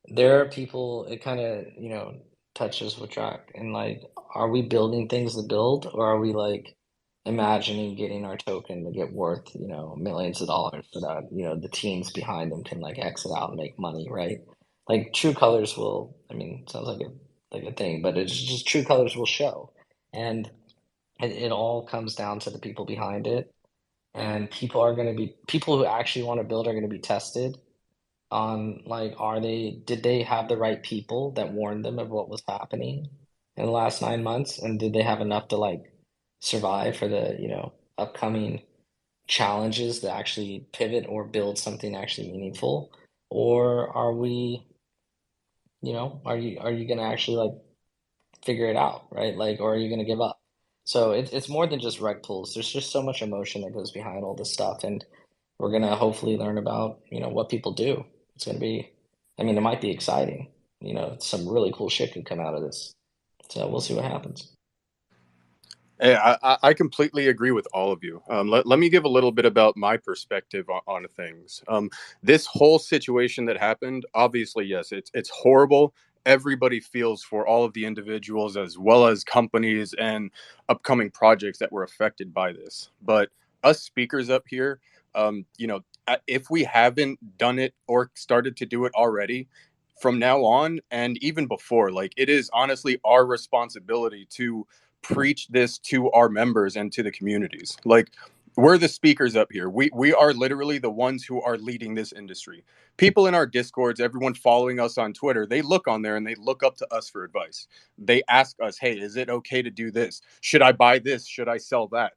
there are people, it kind of touches with Jack, and like, are we building things to build, or are we like imagining getting our token to get worth millions of dollars so that the teams behind them can like exit out and make money, right? Like true colors will, I mean, sounds like a thing, but it's just true colors will show, and it all comes down to the people behind it, and people who actually want to build are going to be tested on like, did they have the right people that warned them of what was happening in the last 9 months, and did they have enough to like survive for the upcoming challenges to actually pivot or build something actually meaningful? Or are we, are you gonna actually like figure it out, right? Like, or are you gonna give up? So it's more than just rug pulls. There's just so much emotion that goes behind all this stuff, and we're gonna hopefully learn about what people do. It's gonna be, I mean, it might be exciting. Some really cool shit could come out of this. So we'll see what happens. Hey, I completely agree with all of you. Let me give a little bit about my perspective on things. This whole situation that happened, obviously, yes, it's horrible. Everybody feels for all of the individuals as well as companies and upcoming projects that were affected by this. But us speakers up here, if we haven't done it or started to do it already, from now on and even before, like, it is honestly our responsibility to preach this to our members and to the communities. Like, we're the speakers up here. We are literally the ones who are leading this industry. People in our discords, everyone following us on Twitter, they look on there and they look up to us for advice. They ask us, hey, is it okay to do this? Should I buy this? Should I sell that?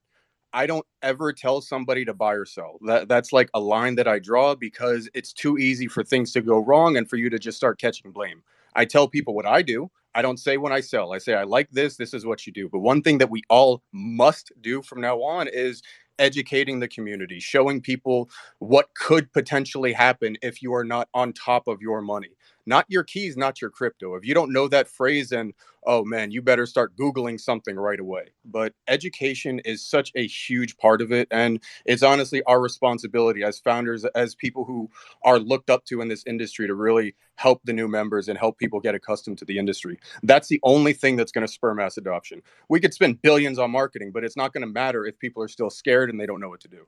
I don't ever tell somebody to buy or sell. That's like a line that I draw, because it's too easy for things to go wrong and for you to just start catching blame. I tell people what I do. I don't say when I sell. I say, I like this. This is what you do. But one thing that we all must do from now on is educating the community, showing people what could potentially happen if you are not on top of your money. Not your keys, not your crypto. If you don't know that phrase, then, oh man, you better start Googling something right away. But education is such a huge part of it. And it's honestly our responsibility as founders, as people who are looked up to in this industry, to really help the new members and help people get accustomed to the industry. That's the only thing that's going to spur mass adoption. We could spend billions on marketing, but it's not going to matter if people are still scared and they don't know what to do.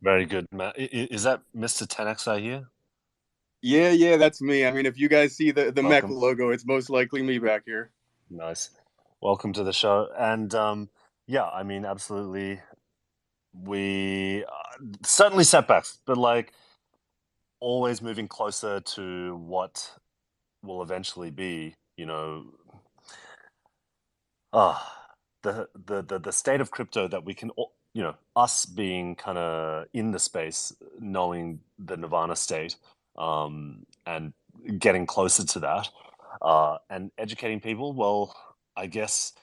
Very good, Matt. Is that Mr. 10X here? Yeah, that's me. I mean, if you guys see the mech Welcome. logo, it's most likely me back here. Nice. Welcome to the show. And yeah, I mean, absolutely. We certainly setbacks, but like always moving closer to what will eventually be, ah, the state of crypto that we can us being kind of in the space, knowing the nirvana state, and getting closer to that, and educating people. Well, I guess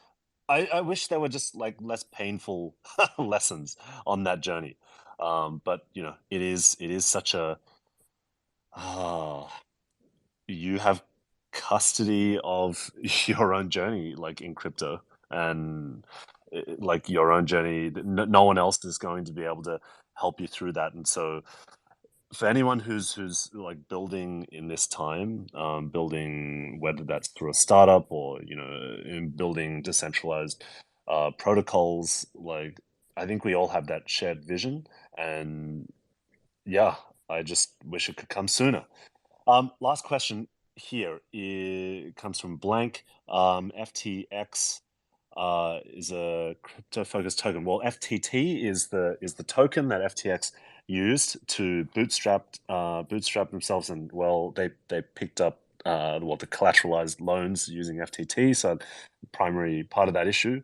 I wish there were just like less painful lessons on that journey. But it is such a you have custody of your own journey, like in crypto, and like your own journey. No one else is going to be able to help you through that. And so, for anyone who's like building in this time, building whether that's through a startup or in building decentralized protocols, like I think we all have that shared vision, and yeah, I just wish it could come sooner. Last question here comes from Blank. FTX is a crypto-focused token. Well, FTT is the token that FTX used to bootstrap themselves, and well, they picked up the collateralized loans using FTT. So, the primary part of that issue.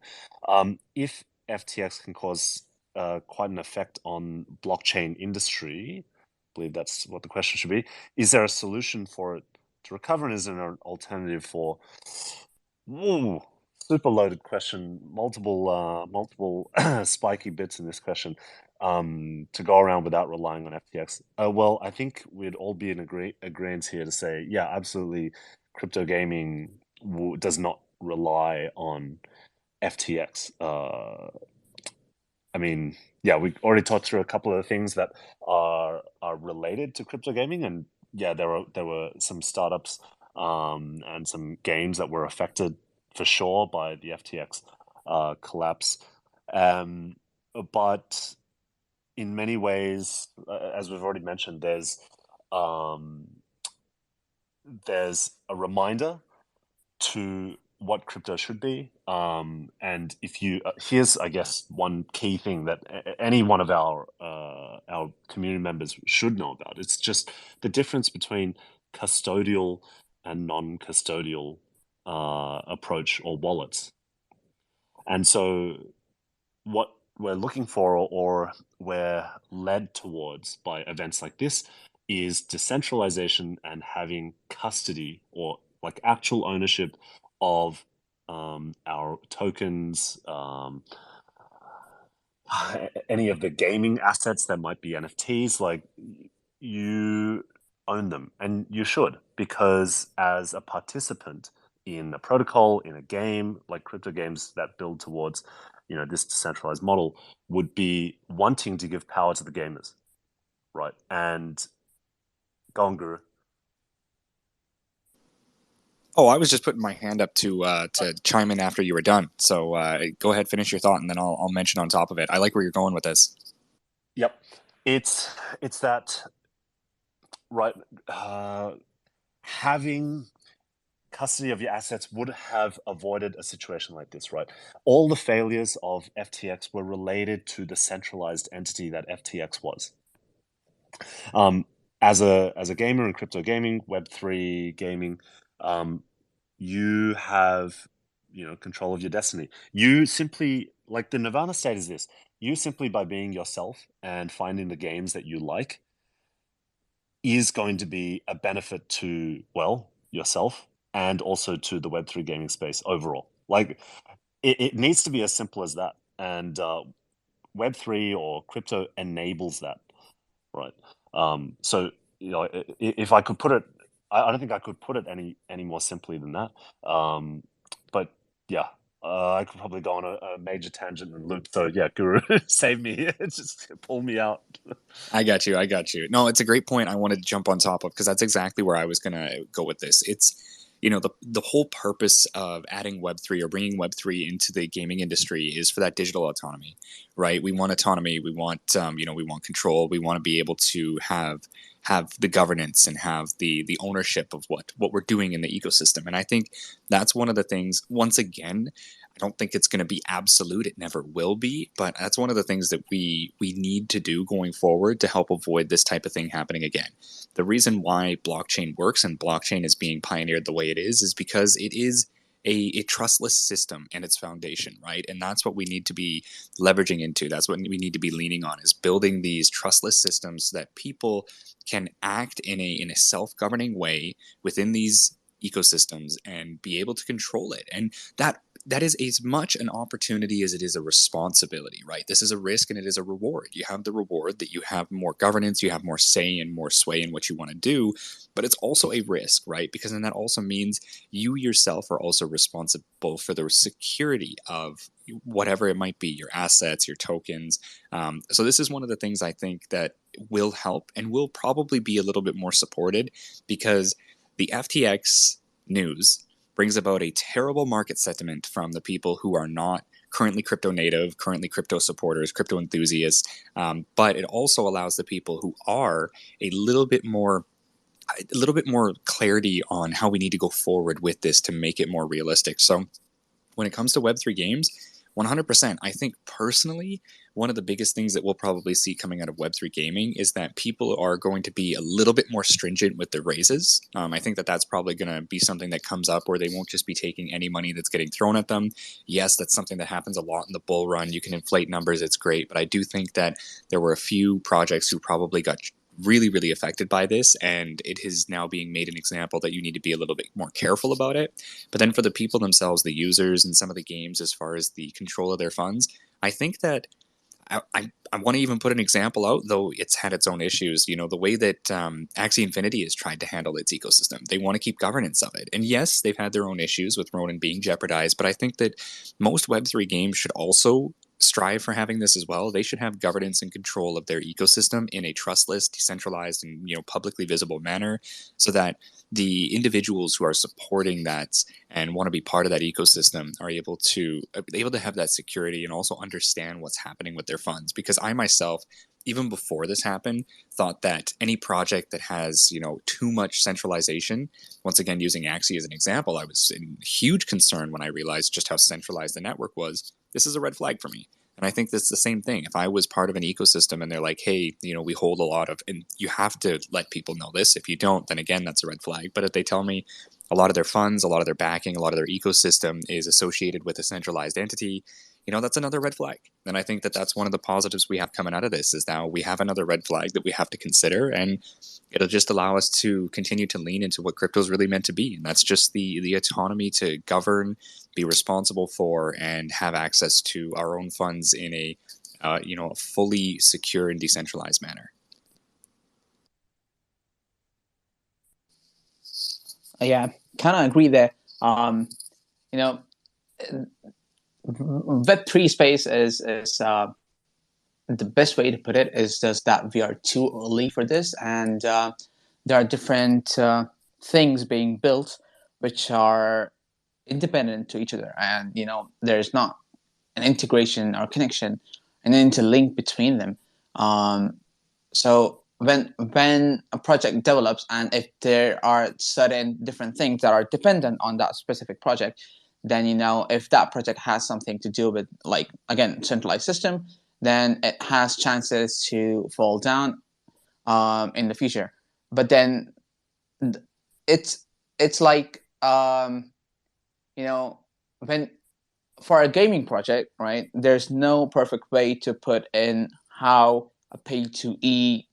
If FTX can cause quite an effect on blockchain industry, I believe that's what the question should be. Is there a solution for it to recover, and is there an alternative for? Ooh, super loaded question. Multiple spiky bits in this question. To go around without relying on FTX. Well, I think we'd all be in agreement here to say, yeah, absolutely, crypto gaming does not rely on FTX. I mean, yeah, we already talked through a couple of the things that are related to crypto gaming, and yeah, there were some startups and some games that were affected for sure by the FTX collapse. Um, but in many ways, as we've already mentioned, um, there's a reminder to what crypto should be. And if you here's, I guess, one key thing that any one of our community members should know about. It's just the difference between custodial and non-custodial approach or wallets. And so, what we're looking for, or we're led towards by events like this, is decentralization and having custody, or like actual ownership of our tokens, any of the gaming assets that might be NFTs. Like, you own them, and you should, because as a participant in a protocol, in a game, like crypto games that build towards this decentralized model, would be wanting to give power to the gamers, right? And go on, Guru. Oh, I was just putting my hand up to chime in after you were done. So go ahead, finish your thought, and then I'll mention on top of it. I like where you're going with this. Yep, it's that, right. Having custody of your assets would have avoided a situation like this, right? All the failures of FTX were related to the centralized entity that FTX was. As a gamer in crypto gaming, Web3 gaming, you have control of your destiny. You simply, like, the Nirvana state is this: you simply, by being yourself and finding the games that you like, is going to be a benefit to, well, yourself and also to the Web3 gaming space overall. Like, it needs to be as simple as that. And Web3 or crypto enables that, right? So, if I could put it, I don't think I could put it any more simply than that. But yeah, I could probably go on a major tangent and loop. So yeah, Guru, save me. Just pull me out. I got you. No, it's a great point I wanted to jump on top of, because that's exactly where I was going to go with this. It's, the whole purpose of adding Web3 or bringing Web3 into the gaming industry is for that digital autonomy, right? We want autonomy. We want, we want control. We want to be able to have the governance and have the ownership of what we're doing in the ecosystem. And I think that's one of the things, once again, I don't think it's going to be absolute. It never will be. But that's one of the things that we need to do going forward to help avoid this type of thing happening again. The reason why blockchain works and blockchain is being pioneered the way it is because it is a trustless system and its foundation, right? And that's what we need to be leveraging into. That's what we need to be leaning on, is building these trustless systems so that people can act in a self-governing way within these ecosystems and be able to control it. And that is as much an opportunity as it is a responsibility, right? This is a risk and it is a reward. You have the reward that you have more governance, you have more say and more sway in what you want to do, but it's also a risk, right? Because then that also means you yourself are also responsible for the security of whatever it might be, your assets, your tokens. So this is one of the things I think that will help and will probably be a little bit more supported, because the FTX news brings about a terrible market sentiment from the people who are not currently crypto native, currently crypto supporters, crypto enthusiasts. But it also allows the people who are a little bit more clarity on how we need to go forward with this to make it more realistic. So when it comes to Web3 games, 100%. I think personally, one of the biggest things that we'll probably see coming out of Web3 gaming is that people are going to be a little bit more stringent with their raises. I think that that's probably going to be something that comes up where they won't just be taking any money that's getting thrown at them. Yes, that's something that happens a lot in the bull run. You can inflate numbers, it's great. But I do think that there were a few projects who probably got really, really affected by this, and it is now being made an example that you need to be a little bit more careful about it. But then for the people themselves, the users and some of the games, as far as the control of their funds, I think that I want to even put an example out, though it's had its own issues. You know, the way that Axie Infinity has tried to handle its ecosystem, they want to keep governance of it. And yes, they've had their own issues with Ronin being jeopardized, but I think that most Web3 games should also strive for having this as well. They should have governance and control of their ecosystem in a trustless, decentralized, and publicly visible manner, so that the individuals who are supporting that and want to be part of that ecosystem are able to have that security and also understand what's happening with their funds. Because I myself, even before this happened, thought that any project that has too much centralization, once again using Axie as an example, I was in huge concern when I realized just how centralized the network was. This is a red flag for me. And I think that's the same thing. If I was part of an ecosystem and they're like, hey, we hold a lot of, and you have to let people know this. If you don't, then again, that's a red flag. But if they tell me a lot of their funds, a lot of their backing, a lot of their ecosystem is associated with a centralized entity, that's another red flag. And I think that that's one of the positives we have coming out of this, is now we have another red flag that we have to consider, and it'll just allow us to continue to lean into what crypto is really meant to be. And that's just the autonomy to govern, be responsible for, and have access to our own funds in a a fully secure and decentralized manner. Yeah, kind of agree there. You know, Web3 space is the best way to put it is just that we are too early for this, and there are different things being built which are independent to each other, and there's not an integration or connection, an interlink between them. So when a project develops, and if there are certain different things that are dependent on that specific project, then if that project has something to do with, like, again, centralized system, then it has chances to fall down in the future. But then it's like when for a gaming project, right, there's no perfect way to put in how a pay-to-e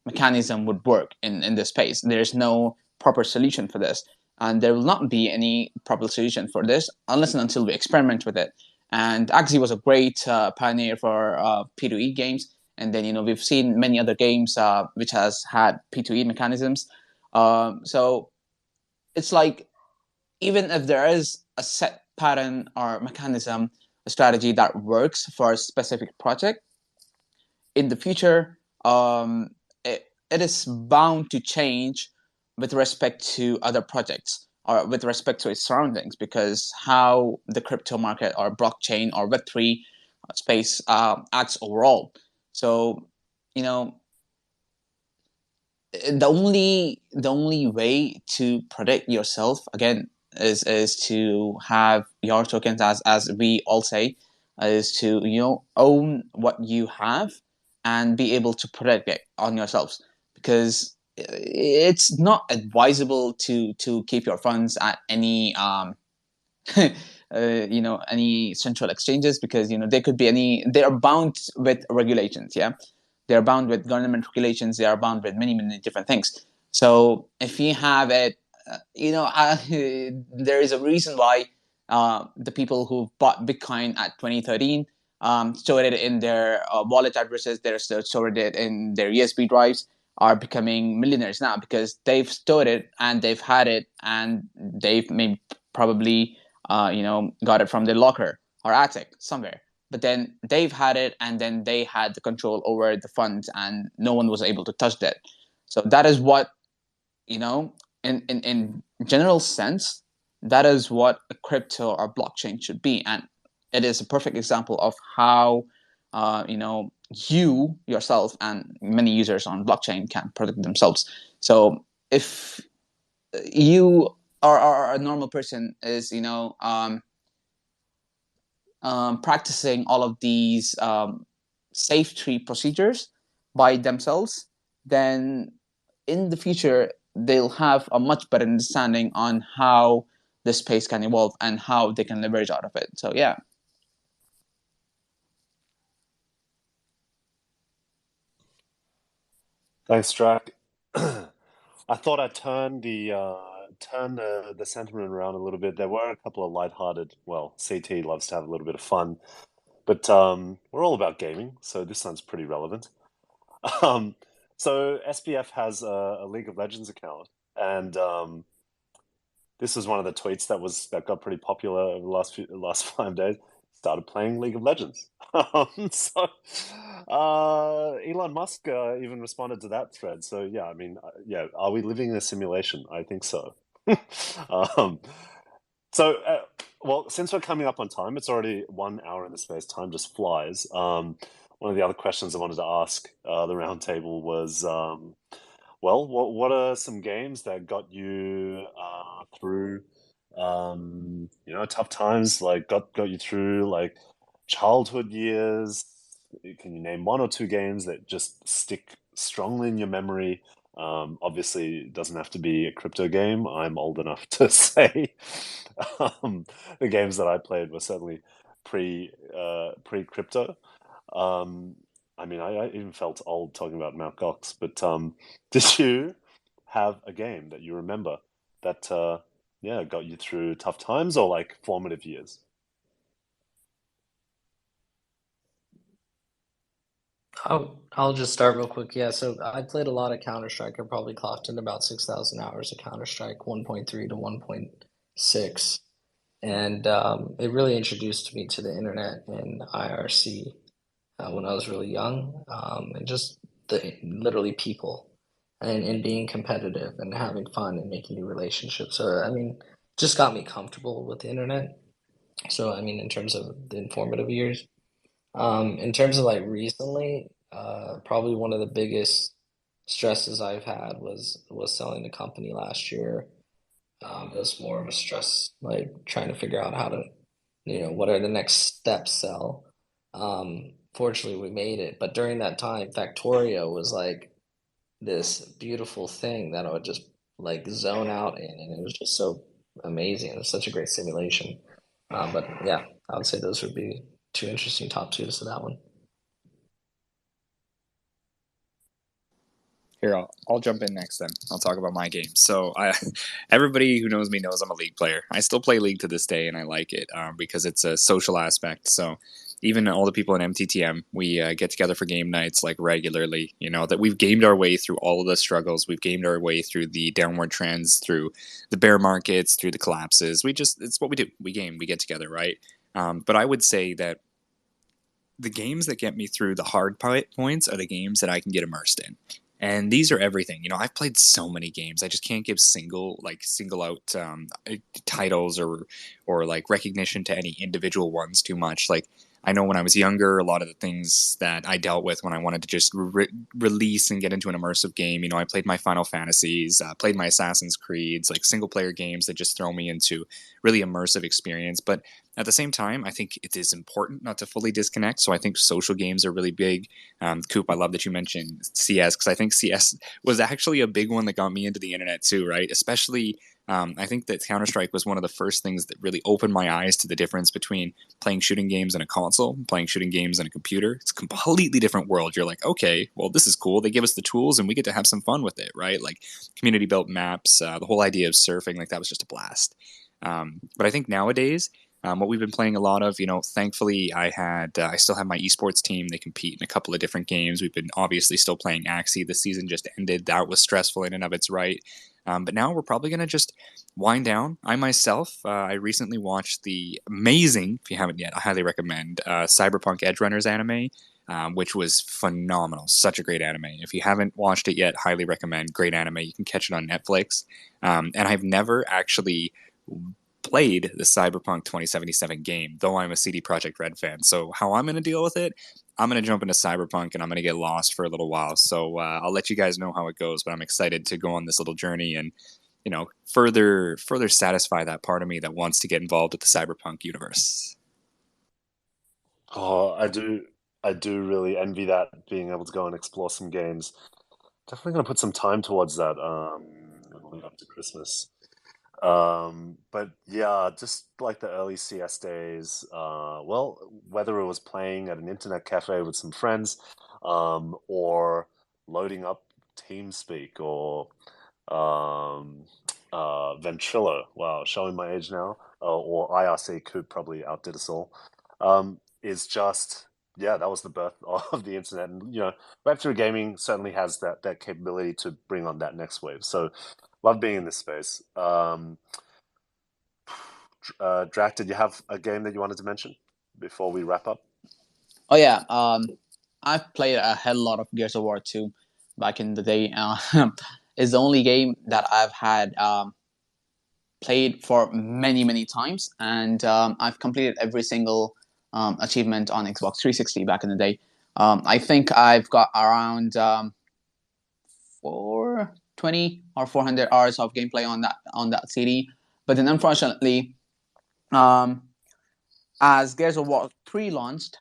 mechanism would work in this space. There's no proper solution for this, and there will not be any proper solution for this unless and until we experiment with it. And Axie was a great pioneer for P2E games, and then we've seen many other games which has had P2E mechanisms. So it's like, even if there is a set pattern or mechanism, a strategy that works for a specific project, in the future, it is bound to change with respect to other projects or with respect to its surroundings, because how the crypto market or blockchain or Web3 space acts overall. So, the only way to protect yourself, again, is to have your tokens, as we all say, is to own what you have and be able to protect it on yourselves, because it's not advisable to keep your funds at any any central exchanges, because they could be they are bound with regulations. Yeah, they are bound with government regulations. They are bound with many different things. So if you have it, there is a reason why the people who bought Bitcoin at 2013 stored it in their wallet addresses. They stored it in their USB drives, are becoming millionaires now because they've stored it and they've had it, and they've maybe probably got it from their locker or attic somewhere. But then they've had it, and then they had the control over the funds, and no one was able to touch that. So that is what, in general sense, that is what a crypto or blockchain should be. And it is a perfect example of how you yourself and many users on blockchain can protect themselves. So if you or a normal person is practicing all of these safety procedures by themselves, then in the future they'll have a much better understanding on how the space can evolve and how they can leverage out of it. So yeah. Thanks, Drac. I thought I'd turn the sentiment around a little bit. There were a couple of lighthearted. Well, CT loves to have a little bit of fun, but we're all about gaming, so this sounds pretty relevant. Um, so SPF has a League of Legends account, and this was one of the tweets that got pretty popular over the last 5 days. Started playing League of Legends. So Elon Musk even responded to that thread. So yeah, I mean, yeah, are we living in a simulation? I think so. um, well, since we're coming up on time, it's already 1 hour in the space. Time just flies. One of the other questions I wanted to ask the roundtable was, well, what are some games that got you through, tough times, like got you through like childhood years? Can you name one or two games that just stick strongly in your memory? Obviously, it doesn't have to be a crypto game. I'm old enough to say the games that I played were certainly pre crypto. Um, I mean, I even felt old talking about Mount Gox, but did you have a game that you remember that yeah, got you through tough times or like formative years? I'll just start real quick. Yeah, so I played a lot of Counter-Strike. I probably clocked in about 6,000 hours of Counter-Strike 1.3 to 1.6. And it really introduced me to the internet and IRC when I was really young, and just the literally people and being competitive and having fun and making new relationships. So, I mean, just got me comfortable with the internet. So, I mean, in terms of the informative years. In terms of like recently, probably one of the biggest stresses I've had was selling the company last year. It was more of a stress, like trying to figure out how to, what are the next steps sell. Fortunately, we made it, but during that time, Factorio was like this beautiful thing that I would just like zone out in, and it was just so amazing. It was such a great simulation. But yeah, I would say those would be two interesting top twos to that one. Here, I'll jump in next then. I'll talk about my game. So, everybody who knows me knows I'm a League player. I still play League to this day, and I like it because it's a social aspect. So, even all the people in MTTM, we get together for game nights like regularly. You know that we've gamed our way through all of the struggles. We've gamed our way through the downward trends, through the bear markets, through the collapses. It's what we do. We game. We get together, right? But I would say that the games that get me through the hard points are the games that I can get immersed in. And these are everything. You know, I've played so many games. I just can't give single out titles or like recognition to any individual ones too much. Like I know when I was younger, a lot of the things that I dealt with when I wanted to just release and get into an immersive game. You know, I played my Final Fantasies, played my Assassin's Creeds, like single player games that just throw me into really immersive experience. But at the same time, I think it is important not to fully disconnect. So I think social games are really big. Coop, I love that you mentioned CS because I think CS was actually a big one that got me into the internet too, right? Especially I think that Counter-Strike was one of the first things that really opened my eyes to the difference between playing shooting games in a console and playing shooting games in a computer. It's a completely different world. You're like, okay, well, this is cool. They give us the tools and we get to have some fun with it, right? Like community-built maps, the whole idea of surfing, like that was just a blast. But I think nowadays, what we've been playing a lot of, thankfully I still have my esports team. They compete in a couple of different games. We've been obviously still playing Axie. The season just ended. That was stressful in and of its right. But now we're probably going to just wind down. I myself, I recently watched the amazing, if you haven't yet, I highly recommend, Cyberpunk Edgerunners anime, which was phenomenal. Such a great anime. If you haven't watched it yet, highly recommend. Great anime. You can catch it on Netflix. And I've never actually played the Cyberpunk 2077 game, though I'm a CD Projekt Red fan. So how I'm going to deal with it, I'm going to jump into Cyberpunk and I'm going to get lost for a little while. So I'll let you guys know how it goes, but I'm excited to go on this little journey and further satisfy that part of me that wants to get involved with the Cyberpunk universe. Oh, I do really envy that, being able to go and explore some games. Definitely gonna put some time towards that. In the lead up to Christmas. But yeah, just like the early CS days, well, whether it was playing at an internet cafe with some friends, or loading up TeamSpeak or um, Ventrilo, wow, showing my age now, or IRC could probably outdid us all, is just, yeah, that was the birth of the internet. And, Web3 gaming certainly has that capability to bring on that next wave. So, love being in this space. Drac, did you have a game that you wanted to mention before we wrap up? Oh yeah, I've played a hell lot of Gears of War 2 back in the day. It's the only game that I've had played for many many times, and I've completed every single achievement on Xbox 360 back in the day. I think I've got around 420 or 400 hours of gameplay on that CD. But then unfortunately, um, as Gears of War 3 launched,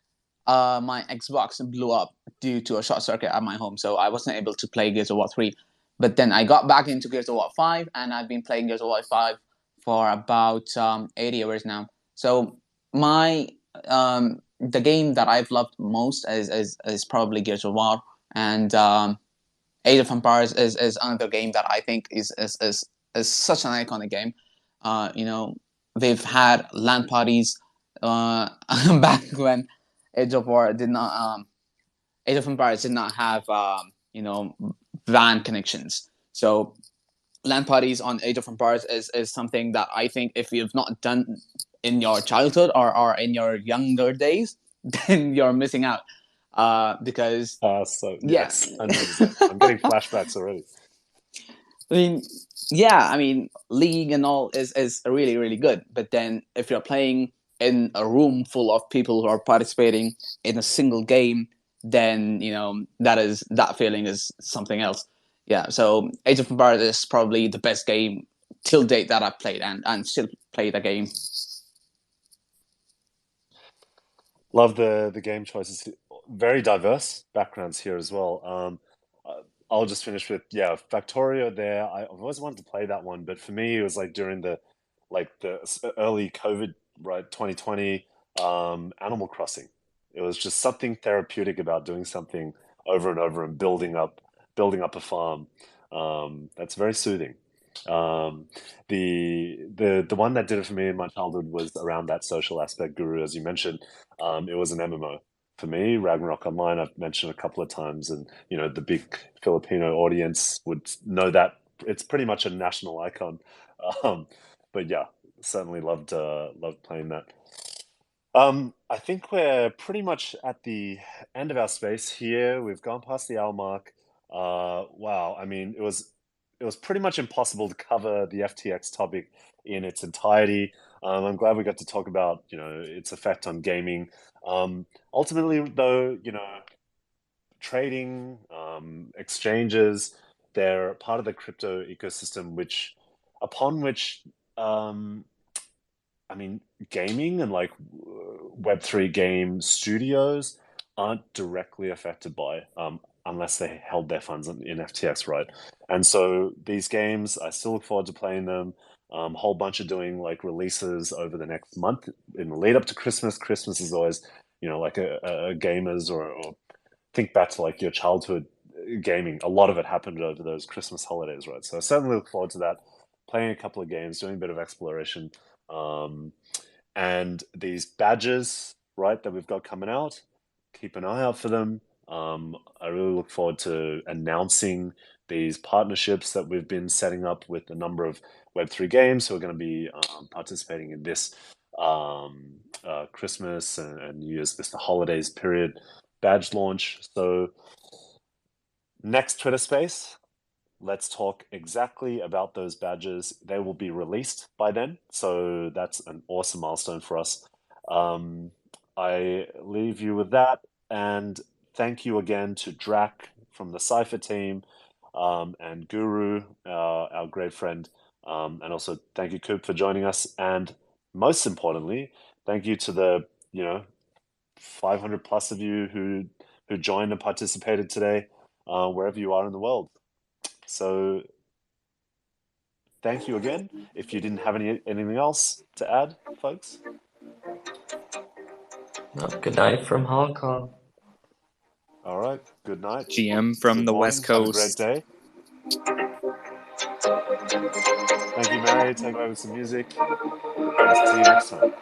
my Xbox blew up due to a short circuit at my home, so I wasn't able to play Gears of War 3. But then I got back into Gears of War 5, and I've been playing Gears of War 5 for about 80 hours now. So my the game that I've loved most is probably Gears of War, and Age of Empires is another game that I think is such an iconic game. They've had LAN parties back when Age of War did not. Age of Empires did not have WAN connections. So LAN parties on Age of Empires is something that I think if you've not done in your childhood or in your younger days, then you're missing out. Because So yeah, yes, 100%. I'm getting flashbacks already. I mean, yeah, I mean, League and all is really, really good. But then if you're playing in a room full of people who are participating in a single game, then, that feeling is something else. Yeah, so Age of Empires is probably the best game till date that I've played and still play the game. Love the game choices. Very diverse backgrounds here as well. I'll just finish with, yeah, Factorio there. I've always wanted to play that one, but for me it was like during the early COVID, right, 2020, Animal Crossing. It was just something therapeutic about doing something over and over and building up a farm. That's very soothing. Um, the one that did it for me in my childhood was around that social aspect, Guru, as you mentioned. It was an MMO for me. Ragnarok Online, I've mentioned a couple of times, and the big Filipino audience would know that it's pretty much a national icon. Um, but yeah, certainly loved playing that. I think we're pretty much at the end of our space here. We've gone past the hour mark. Wow, I mean, it was pretty much impossible to cover the FTX topic in its entirety. I'm glad we got to talk about, its effect on gaming. Ultimately, though, trading, exchanges, they're part of the crypto ecosystem, upon which, um, I mean, gaming and like Web3 game studios aren't directly affected by. unless they held their funds in FTX, right? And so these games, I still look forward to playing them. Whole bunch of doing like releases over the next month in the lead up to Christmas. Christmas is always, like a gamers or think back to like your childhood gaming. A lot of it happened over those Christmas holidays, right? So I certainly look forward to that. Playing a couple of games, doing a bit of exploration, and these badges, right, that we've got coming out. Keep an eye out for them. I really look forward to announcing these partnerships that we've been setting up with a number of Web3 games who are going to be participating in this Christmas and New Year's, the holidays period badge launch. So next Twitter space, let's talk exactly about those badges. They will be released by then, so that's an awesome milestone for us. I leave you with that, and thank you again to Drac from the Cypher team, and Guru, our great friend, and also thank you, Coop, for joining us, and most importantly, thank you to the 500 plus of you who joined and participated today, wherever you are in the world. So thank you again. If you didn't have anything else to add, folks. No, good night from Hong Kong. All right. Good night. GM from Good the morning. West Coast. Have a great day. Thank you, Mary. Take over some music. And see you next time.